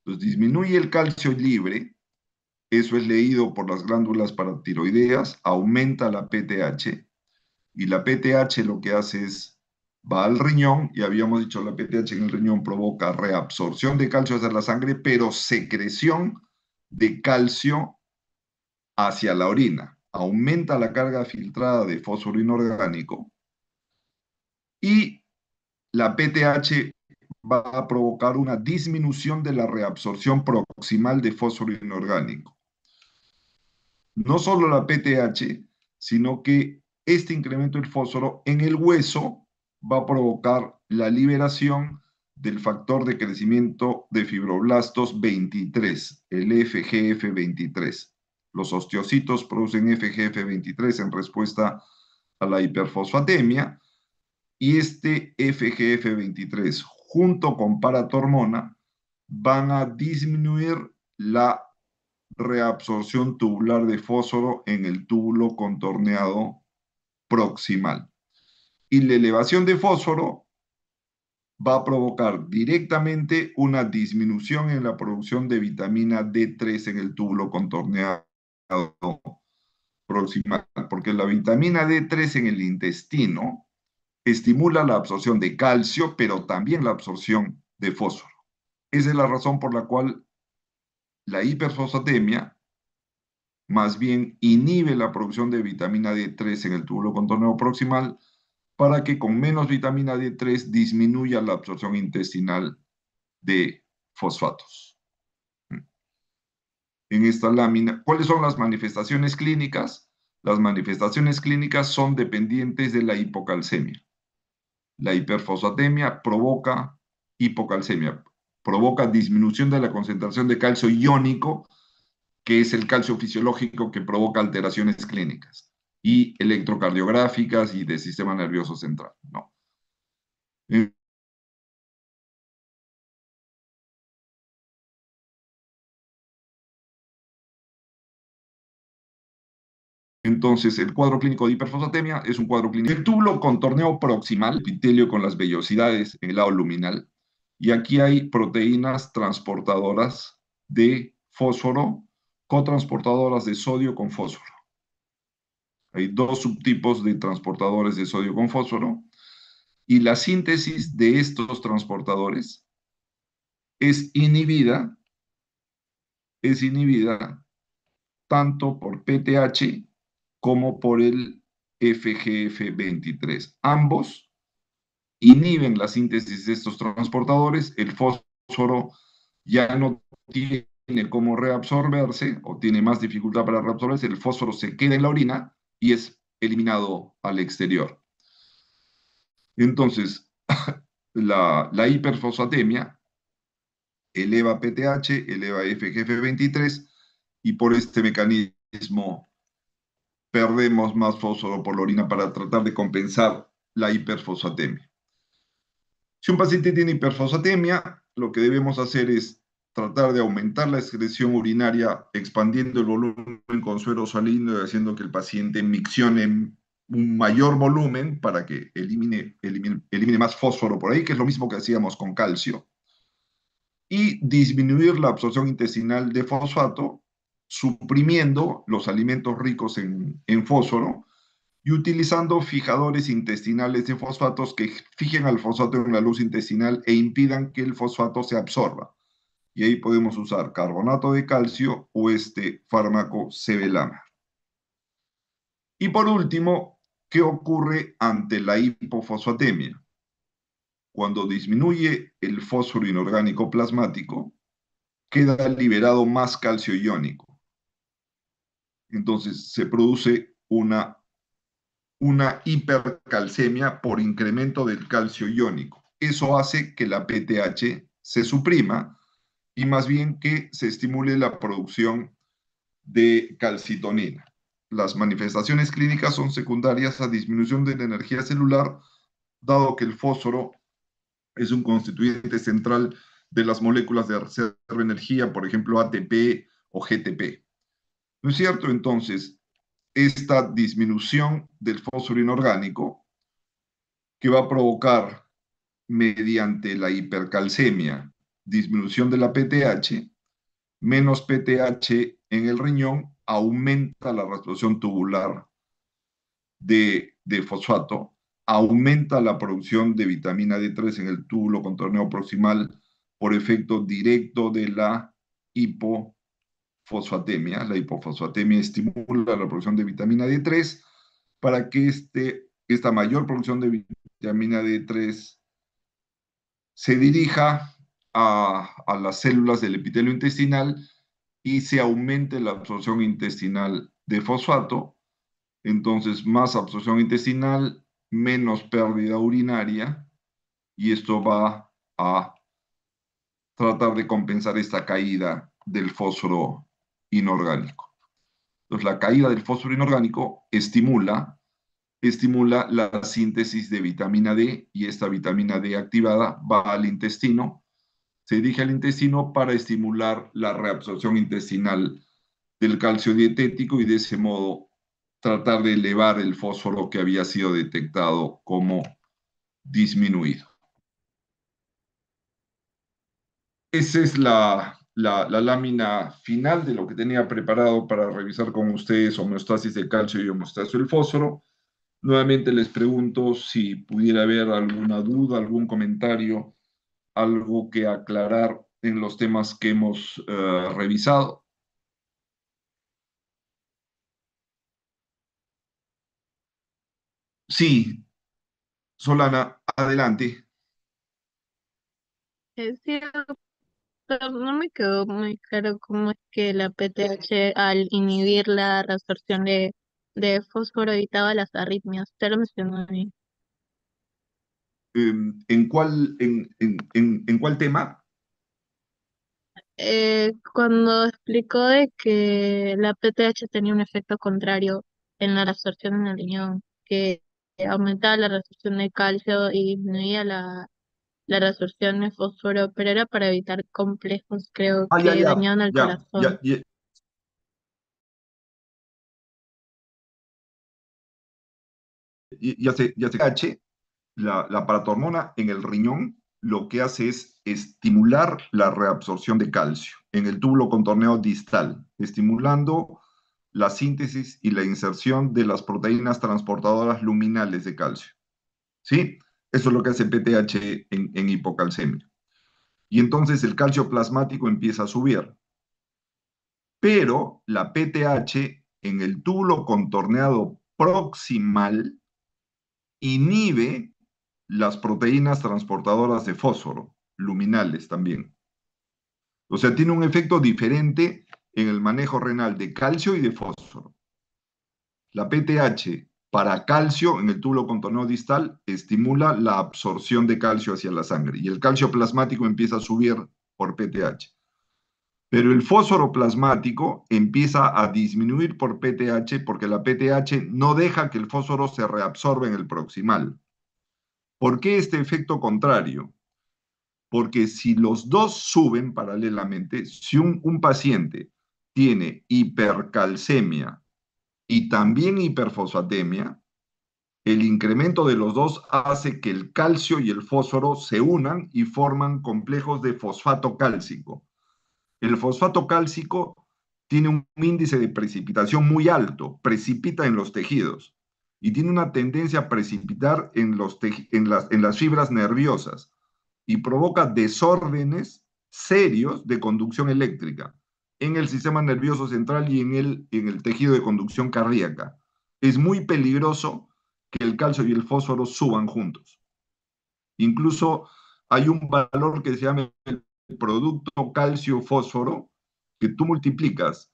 Entonces disminuye el calcio libre, eso es leído por las glándulas paratiroideas, aumenta la PTH, y la PTH lo que hace es, va al riñón, y habíamos dicho la PTH en el riñón provoca reabsorción de calcio hacia la sangre, pero secreción de calcio hacia la orina. Aumenta la carga filtrada de fósforo inorgánico, y la PTH va a provocar una disminución de la reabsorción proximal de fósforo inorgánico. No solo la PTH, sino que este incremento del fósforo en el hueso va a provocar la liberación del factor de crecimiento de fibroblastos 23, el FGF23. Los osteocitos producen FGF23 en respuesta a la hiperfosfatemia, y este FGF23 junto con paratormona van a disminuir la reabsorción tubular de fósforo en el túbulo contorneado proximal. Y la elevación de fósforo va a provocar directamente una disminución en la producción de vitamina D3 en el túbulo contorneado proximal, porque la vitamina D3 en el intestino estimula la absorción de calcio, pero también la absorción de fósforo. Esa es la razón por la cual la hiperfosfatemia más bien inhibe la producción de vitamina D3 en el túbulo contorneado proximal, para que con menos vitamina D3 disminuya la absorción intestinal de fosfatos. En esta lámina, ¿cuáles son las manifestaciones clínicas? Las manifestaciones clínicas son dependientes de la hipocalcemia. La hiperfosfatemia provoca hipocalcemia, provoca disminución de la concentración de calcio iónico, que es el calcio fisiológico que provoca alteraciones clínicas y electrocardiográficas y del sistema nervioso central. No. Entonces, el cuadro clínico de hiperfosfatemia es un cuadro clínico. El túbulo contorneo proximal, epitelio con las vellosidades en el lado luminal, y aquí hay proteínas transportadoras de fósforo, cotransportadoras de sodio con fósforo. Hay dos subtipos de transportadores de sodio con fósforo, y la síntesis de estos transportadores es inhibida tanto por PTH como por el FGF23. Ambos inhiben la síntesis de estos transportadores. El fósforo ya no tiene cómo reabsorberse o tiene más dificultad para reabsorberse. El fósforo se queda en la orina y es eliminado al exterior. Entonces, la hiperfosfatemia eleva PTH, eleva FGF23 y por este mecanismo perdemos más fósforo por la orina para tratar de compensar la hiperfosfatemia. Si un paciente tiene hiperfosfatemia, lo que debemos hacer es tratar de aumentar la excreción urinaria expandiendo el volumen con suero salino y haciendo que el paciente miccione un mayor volumen para que elimine más fósforo por ahí, que es lo mismo que hacíamos con calcio, y disminuir la absorción intestinal de fosfato, suprimiendo los alimentos ricos en fósforo y utilizando fijadores intestinales de fosfatos que fijen al fosfato en la luz intestinal e impidan que el fosfato se absorba. Y ahí podemos usar carbonato de calcio o este fármaco Sevelamer. Y por último, ¿qué ocurre ante la hipofosfatemia? Cuando disminuye el fósforo inorgánico plasmático, queda liberado más calcio iónico. Entonces se produce una hipercalcemia por incremento del calcio iónico. Eso hace que la PTH se suprima y más bien que se estimule la producción de calcitonina. Las manifestaciones clínicas son secundarias a disminución de la energía celular, dado que el fósforo es un constituyente central de las moléculas de reserva de energía, por ejemplo, ATP o GTP. ¿No es cierto? Entonces, esta disminución del fósforo inorgánico que va a provocar mediante la hipercalcemia disminución de la PTH, menos PTH en el riñón, aumenta la resolución tubular de fosfato, aumenta la producción de vitamina D3 en el túbulo contorneo proximal por efecto directo de la hipofosfatemia. La hipofosfatemia estimula la producción de vitamina D3 para que esta mayor producción de vitamina D3 se dirija a las células del epitelio intestinal y se aumente la absorción intestinal de fosfato. Entonces, más absorción intestinal, menos pérdida urinaria, y esto va a tratar de compensar esta caída del fósforo inorgánico. Entonces, la caída del fósforo inorgánico estimula la síntesis de vitamina D y esta vitamina D activada va al intestino, se dirige al intestino para estimular la reabsorción intestinal del calcio dietético y de ese modo tratar de elevar el fósforo que había sido detectado como disminuido. Esa es la lámina final de lo que tenía preparado para revisar con ustedes homeostasis de calcio y homeostasis del fósforo. Nuevamente les pregunto si pudiera haber alguna duda, algún comentario, algo que aclarar en los temas que hemos revisado. Sí, Solana, adelante. Es cierto, Pero no me quedó muy claro cómo es que la PTH al inhibir la reabsorción de fósforo evitaba las arritmias. Te lo mencionó ahí. ¿En cuál tema? Cuando explicó de que la PTH tenía un efecto contrario en la reabsorción en el riñón, que aumentaba la reabsorción de calcio y disminuía la reabsorción de fósforo, pero era para evitar complejos, creo Ah, ya, que ya, dañaban al ya, ya, corazón. ya, ya se cache. La paratormona en el riñón lo que hace es estimular la reabsorción de calcio en el túbulo contorneado distal, estimulando la síntesis y la inserción de las proteínas transportadoras luminales de calcio. ¿Sí? Eso es lo que hace PTH en hipocalcemia. Y entonces el calcio plasmático empieza a subir. Pero la PTH en el túbulo contorneado proximal inhibe las proteínas transportadoras de fósforo, luminales también. O sea, tiene un efecto diferente en el manejo renal de calcio y de fósforo. La PTH para calcio en el túbulo contorneado distal estimula la absorción de calcio hacia la sangre y el calcio plasmático empieza a subir por PTH. Pero el fósforo plasmático empieza a disminuir por PTH porque la PTH no deja que el fósforo se reabsorba en el proximal. ¿Por qué este efecto contrario? Porque si los dos suben paralelamente, si un paciente tiene hipercalcemia y también hiperfosfatemia, el incremento de los dos hace que el calcio y el fósforo se unan y forman complejos de fosfato cálcico. El fosfato cálcico tiene un índice de precipitación muy alto, precipita en los tejidos y tiene una tendencia a precipitar en las fibras nerviosas y provoca desórdenes serios de conducción eléctrica en el sistema nervioso central y en el tejido de conducción cardíaca. Es muy peligroso que el calcio y el fósforo suban juntos. Incluso hay un valor que se llama el producto calcio-fósforo que tú multiplicas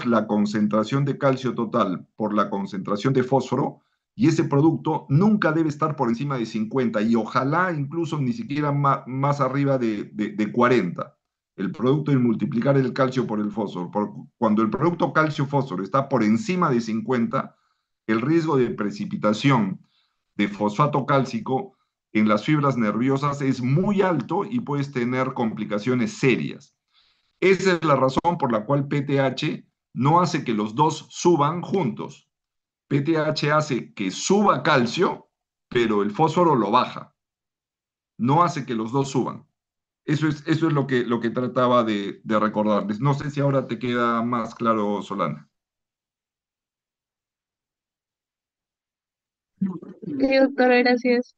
la concentración de calcio total por la concentración de fósforo y ese producto nunca debe estar por encima de 50 y ojalá incluso ni siquiera más arriba de 40. El producto de multiplicar el calcio por el fósforo. Cuando el producto calcio-fósforo está por encima de 50, el riesgo de precipitación de fosfato cálcico en las fibras nerviosas es muy alto y puedes tener complicaciones serias. Esa es la razón por la cual PTH no hace que los dos suban juntos. PTH hace que suba calcio, pero el fósforo lo baja. No hace que los dos suban. Eso es lo que trataba de recordarles. No sé si ahora te queda más claro, Solana. Sí, doctora, gracias.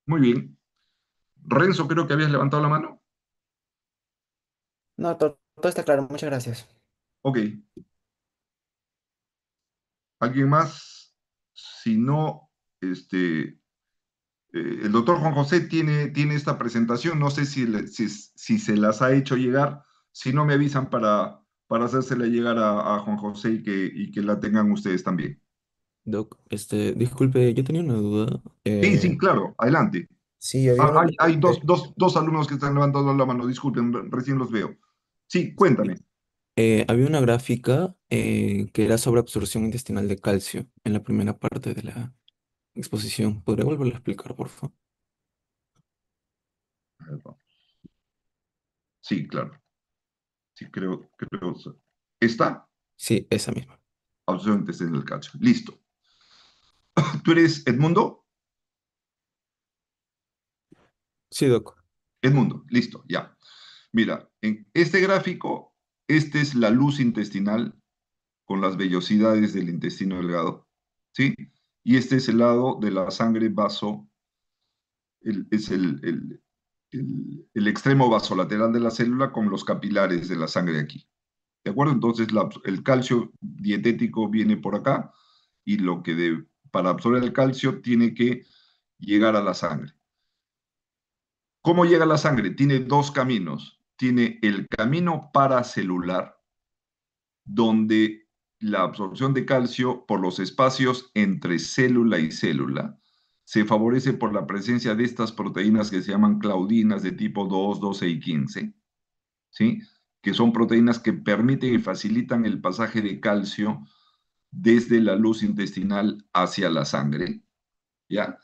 Muy bien. Renzo, creo que habías levantado la mano. No, todo está claro, muchas gracias. Ok. ¿Alguien más? Si no, el doctor Juan José tiene esta presentación. No sé si se las ha hecho llegar. Si no, me avisan para hacérsela llegar a Juan José y que la tengan ustedes también. Doc, disculpe, yo tenía una duda. Sí, sí, claro. Adelante. Sí, había Ah, una hay consulta. dos alumnos que están levantando la mano. Disculpen, recién los veo. Sí, cuéntame. Había una gráfica que era sobre absorción intestinal de calcio en la primera parte de la exposición. ¿Podría volverlo a explicar, por favor? Sí, claro. Sí, creo. ¿Está? Sí, esa misma. Absolutamente en el calcio. Listo. ¿Tú eres Edmundo? Sí, Doc. Edmundo, listo, ya. Mira, en este gráfico, esta es la luz intestinal con las vellosidades del intestino delgado, ¿sí? Y este es el lado de la sangre vaso, es el extremo vasolateral de la célula con los capilares de la sangre aquí. ¿De acuerdo? Entonces el calcio dietético viene por acá y para absorber el calcio tiene que llegar a la sangre. ¿Cómo llega a la sangre? Tiene dos caminos. Tiene el camino paracelular, donde la absorción de calcio por los espacios entre célula y célula se favorece por la presencia de estas proteínas que se llaman claudinas de tipo 2, 12 y 15, ¿sí? Que son proteínas que permiten y facilitan el pasaje de calcio desde la luz intestinal hacia la sangre, ¿ya?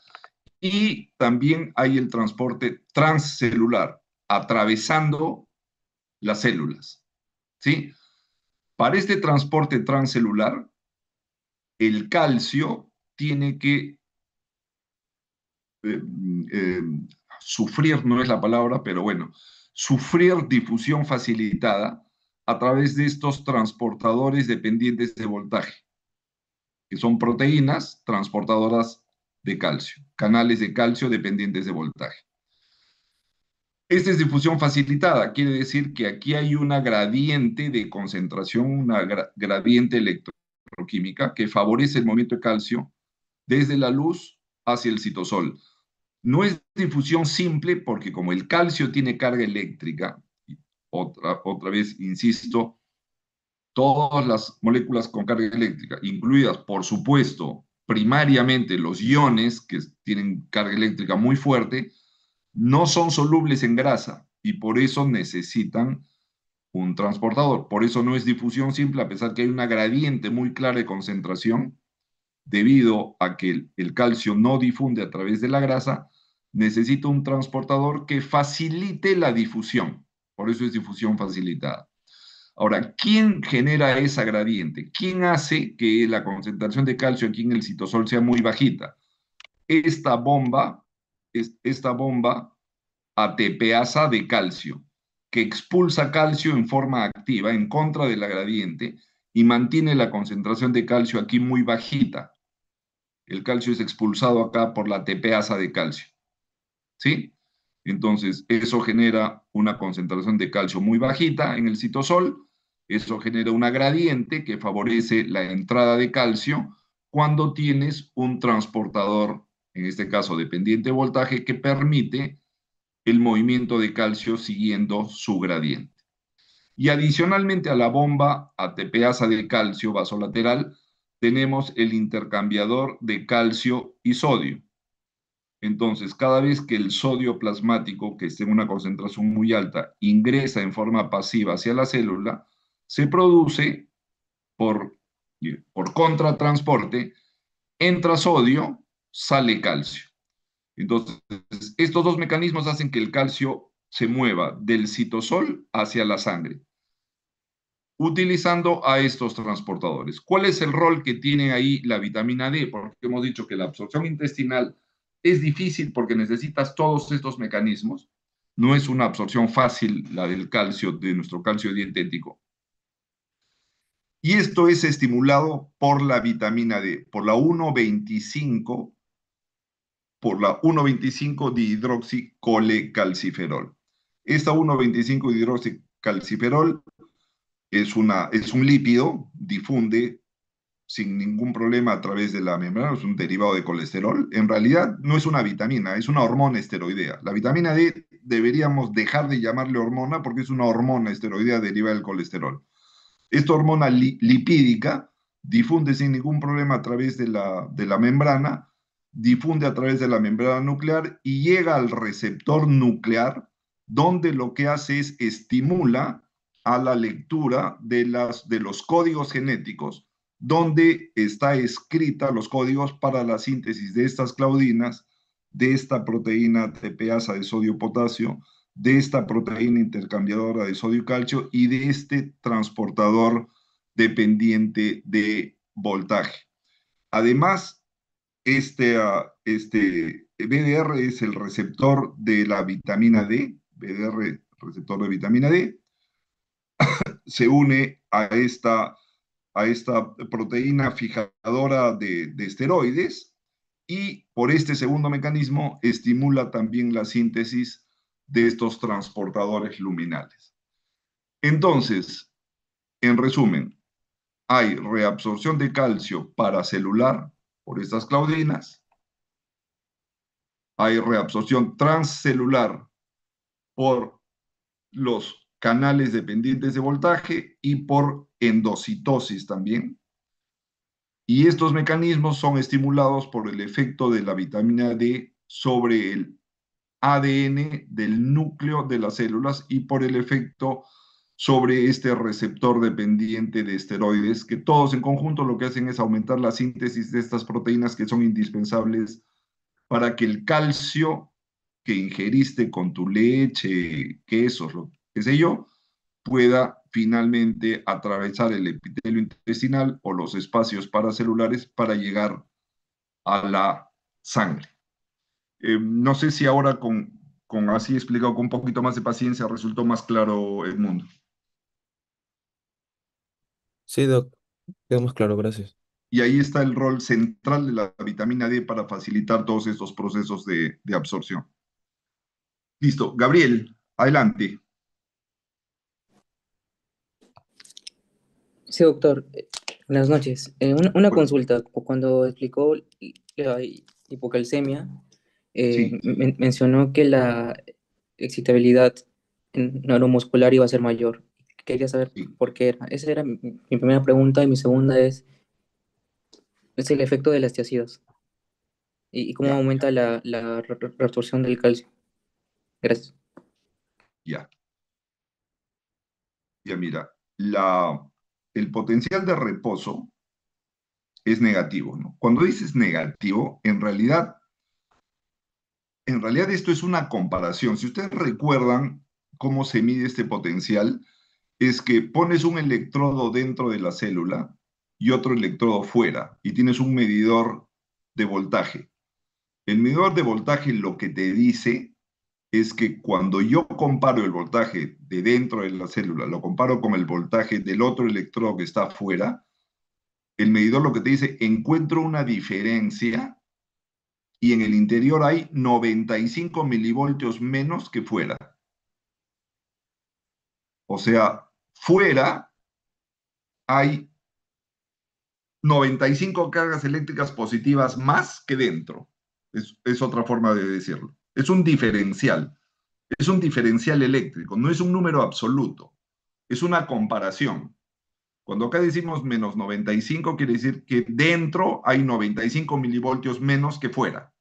Y también hay el transporte transcelular, atravesando las células, ¿sí? Para este transporte transcelular, el calcio tiene que eh, eh, sufrir, no es la palabra, pero bueno, sufrir difusión facilitada a través de estos transportadores dependientes de voltaje, que son proteínas transportadoras de calcio, canales de calcio dependientes de voltaje. Esta es difusión facilitada, quiere decir que aquí hay una gradiente de concentración, una gradiente electroquímica que favorece el movimiento de calcio desde la luz hacia el citosol. No es difusión simple porque como el calcio tiene carga eléctrica, otra vez insisto, todas las moléculas con carga eléctrica, incluidas, por supuesto, primariamente los iones, que tienen carga eléctrica muy fuerte, no son solubles en grasa y por eso necesitan un transportador. Por eso no es difusión simple, a pesar que hay una gradiente muy clara de concentración, debido a que el calcio no difunde a través de la grasa, necesita un transportador que facilite la difusión. Por eso es difusión facilitada. Ahora, ¿quién genera esa gradiente? ¿Quién hace que la concentración de calcio aquí en el citosol sea muy bajita? Esta bomba, esta bomba ATPasa de calcio, que expulsa calcio en forma activa en contra de la gradiente y mantiene la concentración de calcio aquí muy bajita. El calcio es expulsado acá por la ATPasa de calcio, ¿sí? Entonces, eso genera una concentración de calcio muy bajita en el citosol, eso genera una gradiente que favorece la entrada de calcio cuando tienes un transportador, en este caso dependiente de voltaje, que permite el movimiento de calcio siguiendo su gradiente. Y adicionalmente a la bomba ATPasa de calcio vasolateral, tenemos el intercambiador de calcio y sodio. Entonces, cada vez que el sodio plasmático, que esté en una concentración muy alta, ingresa en forma pasiva hacia la célula, se produce por, por contratransporte, entra sodio, sale calcio. Entonces, estos dos mecanismos hacen que el calcio se mueva del citosol hacia la sangre, utilizando a estos transportadores. ¿Cuál es el rol que tiene ahí la vitamina D? Porque hemos dicho que la absorción intestinal es difícil porque necesitas todos estos mecanismos. No es una absorción fácil la del calcio, de nuestro calcio dietético. Y esto es estimulado por la vitamina D, por la 1,25, por la 1,25 dihidroxicolecalciferol. Esta 1,25 dihidroxicalciferol es un lípido, difunde sin ningún problema a través de la membrana, es un derivado de colesterol. En realidad no es una vitamina, es una hormona esteroidea. La vitamina D deberíamos dejar de llamarle hormona porque es una hormona esteroidea derivada del colesterol. Esta hormona lipídica difunde sin ningún problema a través de la membrana, difunde a través de la membrana nuclear y llega al receptor nuclear, donde lo que hace es estimula a la lectura de los códigos genéticos, donde está escrita los códigos para la síntesis de estas claudinas, de esta proteína TPasa de sodio-potasio, de esta proteína intercambiadora de sodio-calcio y de este transportador dependiente de voltaje. Además, este BDR es el receptor de la vitamina D, BDR, receptor de vitamina D, se une a esta proteína fijadora de esteroides y por este segundo mecanismo estimula también la síntesis de estos transportadores luminales. Entonces, en resumen, hay reabsorción de calcio paracelular por estas claudinas, hay reabsorción transcelular por los canales dependientes de voltaje y por endocitosis también. Y estos mecanismos son estimulados por el efecto de la vitamina D sobre el ADN del núcleo de las células y por el efecto sobre este receptor dependiente de esteroides, que todos en conjunto lo que hacen es aumentar la síntesis de estas proteínas que son indispensables para que el calcio que ingeriste con tu leche, quesos, lo que sé yo, pueda finalmente atravesar el epitelio intestinal o los espacios paracelulares para llegar a la sangre. No sé si ahora con así explicado con un poquito más de paciencia resultó más claro, Edmundo. Sí, Doc, quedó más claro, gracias. Y ahí está el rol central de la vitamina D para facilitar todos estos procesos de absorción. Listo. Gabriel, adelante. Sí, doctor. Buenas noches. Una Bueno, consulta. Cuando explicó la hipocalcemia, sí, mencionó que la excitabilidad neuromuscular iba a ser mayor. Quería saber sí, por qué era. Esa era mi primera pregunta y mi segunda es el efecto de las tiacidas y cómo ya, aumenta la reabsorción del calcio. Gracias. ya, ya mira, el potencial de reposo es negativo, ¿no? Cuando dices negativo, en realidad esto es una comparación. Si ustedes recuerdan cómo se mide este potencial, es que pones un electrodo dentro de la célula y otro electrodo fuera, y tienes un medidor de voltaje. El medidor de voltaje lo que te dice es que cuando yo comparo el voltaje de dentro de la célula, lo comparo con el voltaje del otro electrodo que está afuera, el medidor lo que te dice, encuentro una diferencia y en el interior hay 95 milivoltios menos que fuera. O sea, fuera hay 95 cargas eléctricas positivas más que dentro. Es otra forma de decirlo. Es un diferencial. Es un diferencial eléctrico, no es un número absoluto. Es una comparación. Cuando acá decimos menos 95, quiere decir que dentro hay 95 milivoltios menos que fuera.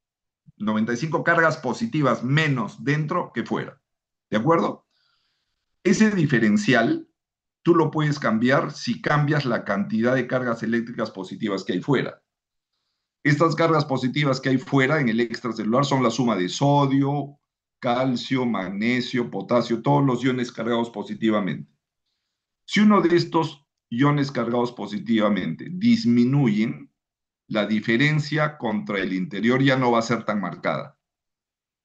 95 cargas positivas menos dentro que fuera. ¿De acuerdo? Ese diferencial tú lo puedes cambiar si cambias la cantidad de cargas eléctricas positivas que hay fuera. Estas cargas positivas que hay fuera en el extracelular son la suma de sodio, calcio, magnesio, potasio, todos los iones cargados positivamente. Si uno de estos iones cargados positivamente disminuyen, la diferencia contra el interior ya no va a ser tan marcada.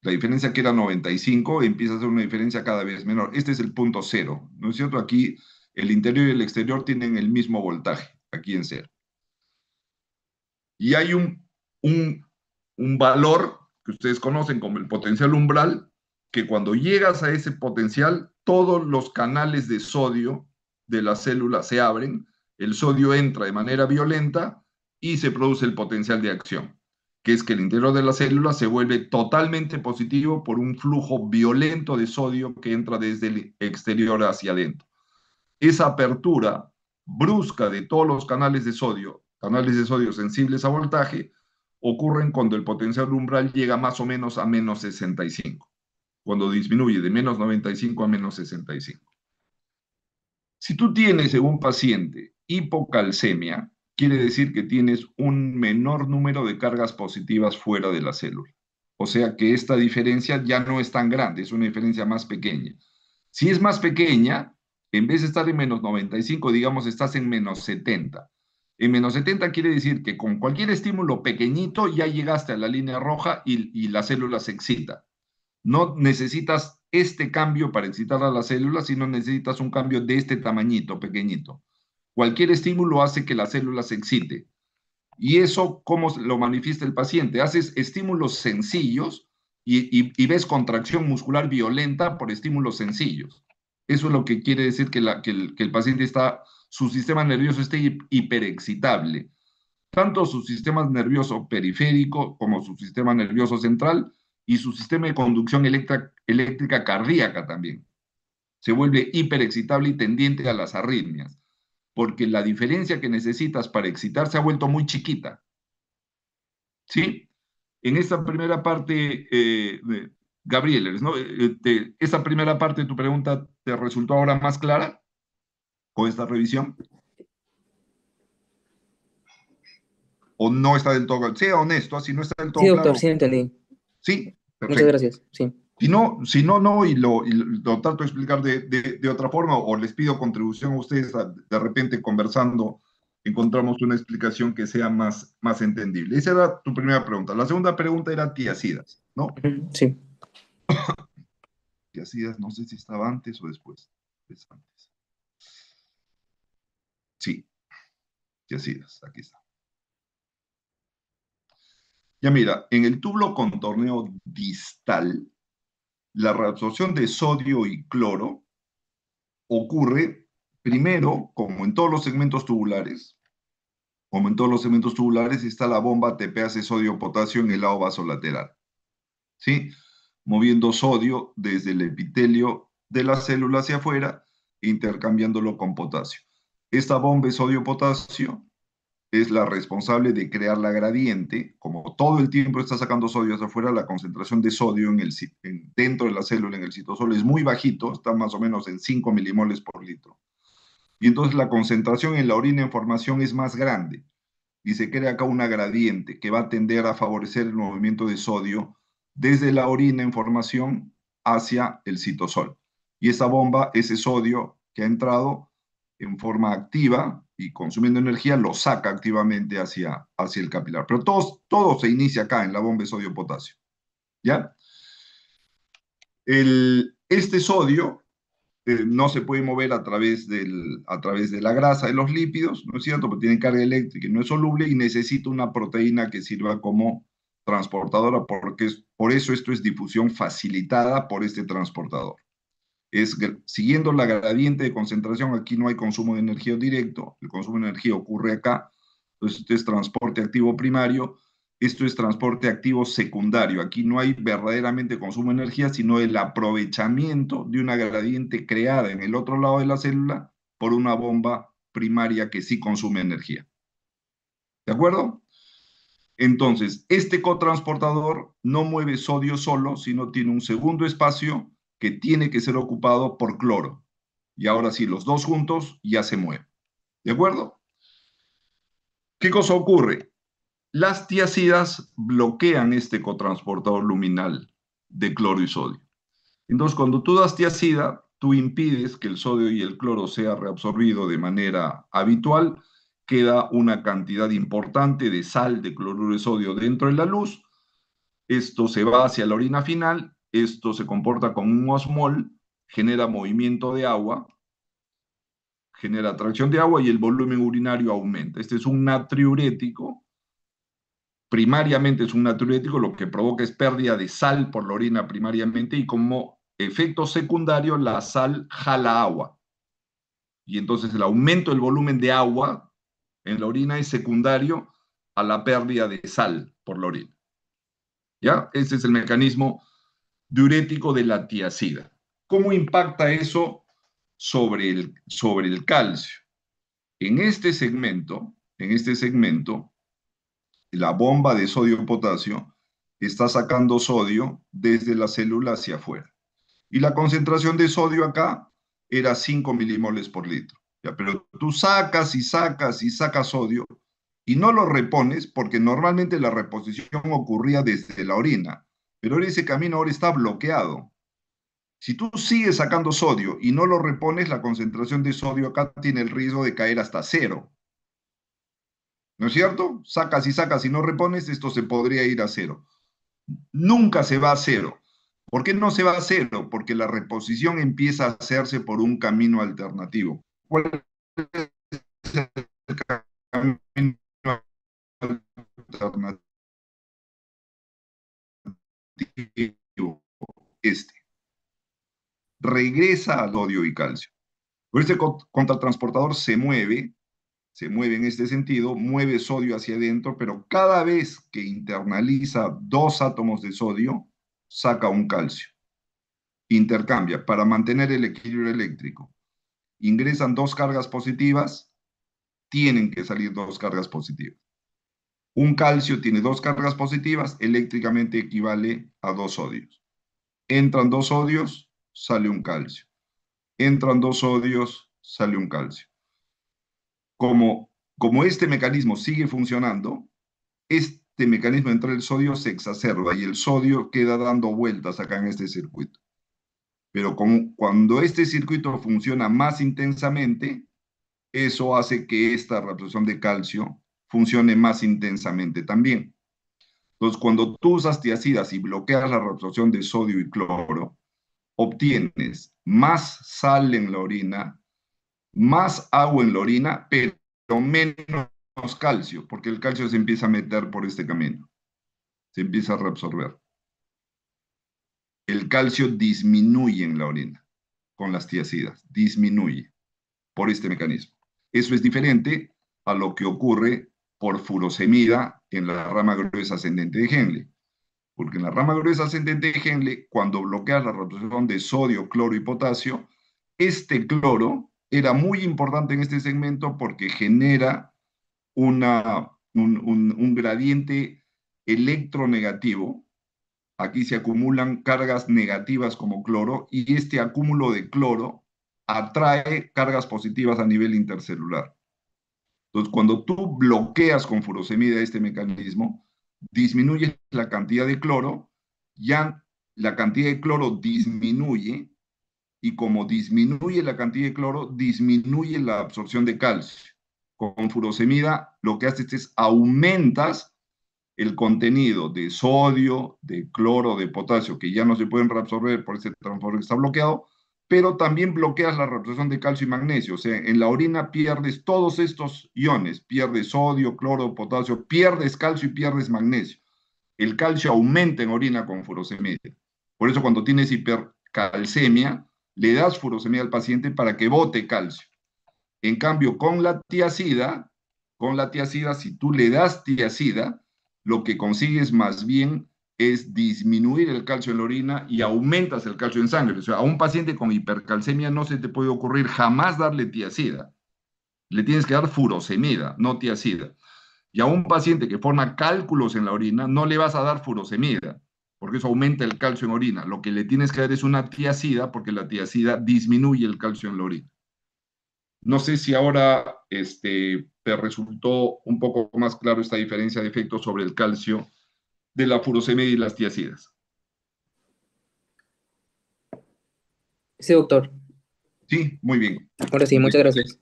La diferencia que era 95 empieza a ser una diferencia cada vez menor. Este es el punto cero, ¿no es cierto? Aquí el interior y el exterior tienen el mismo voltaje, aquí en cero. Y hay un valor que ustedes conocen como el potencial umbral, que cuando llegas a ese potencial, todos los canales de sodio de la célula se abren, el sodio entra de manera violenta y se produce el potencial de acción, que es que el interior de la célula se vuelve totalmente positivo por un flujo violento de sodio que entra desde el exterior hacia adentro. Esa apertura brusca de todos los canales de sodio sensibles a voltaje, ocurren cuando el potencial umbral llega más o menos a menos 65, cuando disminuye de menos 95 a menos 65. Si tú tienes en un paciente hipocalcemia, quiere decir que tienes un menor número de cargas positivas fuera de la célula. O sea que esta diferencia ya no es tan grande, es una diferencia más pequeña. Si es más pequeña, en vez de estar en menos 95, digamos, estás en menos 70. En menos 70 quiere decir que con cualquier estímulo pequeñito ya llegaste a la línea roja y la célula se excita. No necesitas este cambio para excitar a la célula, sino necesitas un cambio de este tamañito, pequeñito. Cualquier estímulo hace que la célula se excite. ¿Y eso cómo lo manifiesta el paciente? Haces estímulos sencillos y ves contracción muscular violenta por estímulos sencillos. Eso es lo que quiere decir que el paciente su sistema nervioso esté hiperexcitable. Tanto su sistema nervioso periférico como su sistema nervioso central y su sistema de conducción eléctrica cardíaca también. Se vuelve hiperexcitable y tendiente a las arritmias, porque la diferencia que necesitas para excitar se ha vuelto muy chiquita. ¿Sí? En esta primera parte, Gabriel, ¿no? ¿Esta primera parte de tu pregunta te resultó ahora más clara con esta revisión? ¿O no está del todo claro? Sea honesto, si no está del Sí, todo doctor, claro. sí entendí. Sí, Muchas perfecto. gracias, sí. Si no, no, y lo trato de explicar de otra forma, o les pido contribución a ustedes, de repente conversando, encontramos una explicación que sea más entendible. Esa era tu primera pregunta. La segunda pregunta era tiacidas, ¿no? Ujú, sí. Tiacidas, no sé si estaba antes o después. Es antes. Sí, tiacidas, aquí está. Ya mira, en el túbulo contorneo distal, la reabsorción de sodio y cloro ocurre primero, como en todos los segmentos tubulares, está la bomba TPase sodio-potasio en el lado vasolateral, ¿sí? Moviendo sodio desde el epitelio de la célula hacia afuera, intercambiándolo con potasio. Esta bomba de sodio-potasio es la responsable de crear la gradiente. Como todo el tiempo está sacando sodio hacia afuera, la concentración de sodio dentro de la célula en el citosol es muy bajito, está más o menos en 5 milimoles por litro. Y entonces la concentración en la orina en formación es más grande y se crea acá una gradiente que va a tender a favorecer el movimiento de sodio desde la orina en formación hacia el citosol. Y esa bomba, ese sodio que ha entrado en forma activa y consumiendo energía, lo saca activamente hacia el capilar. Pero todo se inicia acá en la bomba de sodio-potasio. ¿Ya? Este sodio no se puede mover a través de la grasa de los lípidos, ¿no es cierto? Porque tiene carga eléctrica y no es soluble y necesita una proteína que sirva como transportadora, por eso esto es difusión facilitada por este transportador. Siguiendo la gradiente de concentración, aquí no hay consumo de energía directo, el consumo de energía ocurre acá, entonces esto es transporte activo primario, esto es transporte activo secundario. Aquí no hay verdaderamente consumo de energía, sino el aprovechamiento de una gradiente creada en el otro lado de la célula por una bomba primaria que sí consume energía. ¿De acuerdo? Entonces, este cotransportador no mueve sodio solo, sino tiene un segundo espacio que tiene que ser ocupado por cloro. Y ahora sí, los dos juntos ya se mueven. ¿De acuerdo? ¿Qué cosa ocurre? Las tiacidas bloquean este cotransportador luminal de cloro y sodio. Entonces, cuando tú das tiacida, tú impides que el sodio y el cloro sea reabsorbido de manera habitual, queda una cantidad importante de sal de cloruro de sodio dentro de la luz, esto se va hacia la orina final, esto se comporta como un osmol, genera movimiento de agua, genera atracción de agua y el volumen urinario aumenta. Este es un natriurético, primariamente es un natriurético, lo que provoca es pérdida de sal por la orina primariamente y como efecto secundario la sal jala agua. Y entonces el aumento del volumen de agua en la orina es secundario a la pérdida de sal por la orina. ¿Ya? Ese es el mecanismo diurético de la tiacida. ¿Cómo impacta eso sobre el calcio? En este segmento, la bomba de sodio-potasio está sacando sodio desde la célula hacia afuera. Y la concentración de sodio acá era 5 milimoles por litro. ¿Ya? Pero tú sacas y sacas y sacas sodio y no lo repones porque normalmente la reposición ocurría desde la orina. Pero ahora ese camino ahora está bloqueado. Si tú sigues sacando sodio y no lo repones, la concentración de sodio acá tiene el riesgo de caer hasta cero. ¿No es cierto? Sacas y no repones, esto se podría ir a cero. Nunca se va a cero. ¿Por qué no se va a cero? Porque la reposición empieza a hacerse por un camino alternativo. ¿Cuál es el camino alternativo? Este. Regresa al sodio y calcio. Pero este contratransportador se mueve en este sentido, mueve sodio hacia adentro, pero cada vez que internaliza 2 átomos de sodio, saca un calcio. Intercambia para mantener el equilibrio eléctrico. Ingresan dos cargas positivas, tienen que salir dos cargas positivas. Un calcio tiene dos cargas positivas, eléctricamente equivale a dos sodios. Entran dos sodios, sale un calcio. Entran dos sodios, sale un calcio. Como este mecanismo sigue funcionando, este mecanismo entre el sodio se exacerba y el sodio queda dando vueltas acá en este circuito. Pero cuando este circuito funciona más intensamente, eso hace que esta reabsorción de calcio funcione más intensamente también. Entonces, cuando tú usas tiacidas y bloqueas la reabsorción de sodio y cloro, obtienes más sal en la orina, más agua en la orina, pero menos calcio, porque el calcio se empieza a meter por este camino, se empieza a reabsorber. El calcio disminuye en la orina con las tiacidas, disminuye por este mecanismo. Eso es diferente a lo que ocurre por furosemida en la rama gruesa ascendente de Henle. Porque en la rama gruesa ascendente de Henle, cuando bloqueas la reabsorción de sodio, cloro y potasio, este cloro era muy importante en este segmento porque genera un gradiente electronegativo. Aquí se acumulan cargas negativas como cloro y este acúmulo de cloro atrae cargas positivas a nivel intercelular. Entonces, cuando tú bloqueas con furosemida este mecanismo, disminuyes la cantidad de cloro, ya la cantidad de cloro disminuye y como disminuye la cantidad de cloro, disminuye la absorción de calcio. Con furosemida lo que haces es aumentas el contenido de sodio, de cloro, de potasio, que ya no se pueden reabsorber por ese transporte que está bloqueado, pero también bloqueas la reabsorción de calcio y magnesio. O sea, en la orina pierdes todos estos iones, pierdes sodio, cloro, potasio, pierdes calcio y pierdes magnesio. El calcio aumenta en orina con furosemida. Por eso cuando tienes hipercalcemia, le das furosemida al paciente para que bote calcio. En cambio, con la tiacida, si tú le das tiacida, lo que consigues más bien es disminuir el calcio en la orina y aumentas el calcio en sangre. O sea, a un paciente con hipercalcemia no se te puede ocurrir jamás darle tiacida. Le tienes que dar furosemida, no tiacida. Y a un paciente que forma cálculos en la orina, no le vas a dar furosemida, porque eso aumenta el calcio en orina. Lo que le tienes que dar es una tiacida, porque la tiacida disminuye el calcio en la orina. No sé si ahora te resultó un poco más claro esta diferencia de efectos sobre el calcio de la furosemida y las tiacidas. Sí, doctor. Sí, muy bien. Ahora sí, muchas gracias.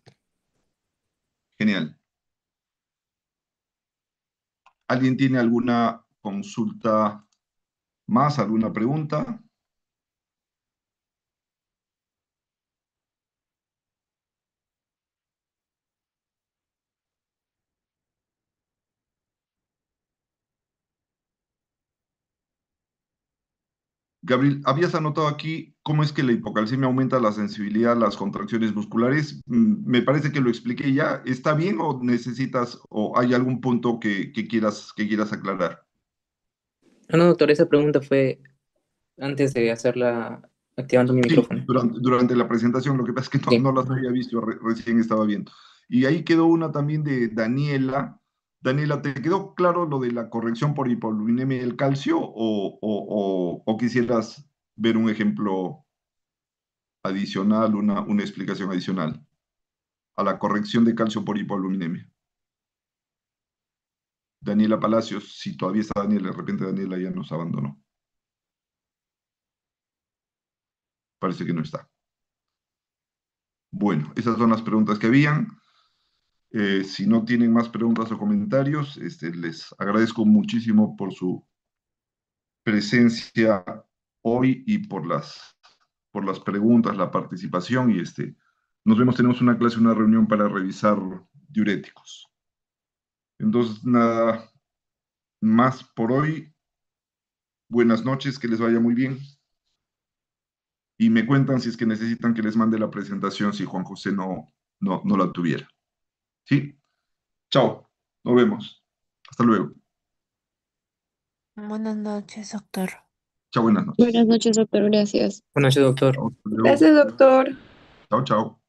Genial. ¿Alguien tiene alguna consulta más, alguna pregunta? Gabriel, ¿habías anotado aquí cómo es que la hipocalcemia aumenta la sensibilidad a las contracciones musculares? Me parece que lo expliqué ya. ¿Está bien o necesitas o hay algún punto que quieras aclarar? No, doctor, esa pregunta fue antes de hacerla activando mi Sí, micrófono. durante la presentación, lo que pasa es que no, Sí. no las había visto, recién estaba viendo. Y ahí quedó una también de Daniela. Daniela, ¿te quedó claro lo de la corrección por hipoluminemia del calcio o quisieras ver un ejemplo adicional, una explicación adicional a la corrección de calcio por hipoluminemia? Daniela Palacios, si todavía está Daniela, de repente Daniela ya nos abandonó. Parece que no está. Bueno, esas son las preguntas que habían. Si no tienen más preguntas o comentarios, les agradezco muchísimo por su presencia hoy y por las preguntas, la participación y nos vemos, tenemos una clase, una reunión para revisar diuréticos. Entonces, nada más por hoy. Buenas noches, que les vaya muy bien. Y me cuentan si es que necesitan que les mande la presentación si Juan José no la tuviera. ¿Sí? Chao, nos vemos. Hasta luego. Buenas noches, doctor. Chao, buenas noches. Buenas noches, doctor. Gracias. Buenas noches, doctor. Chao, hasta luego. Gracias, doctor. Chao, chao.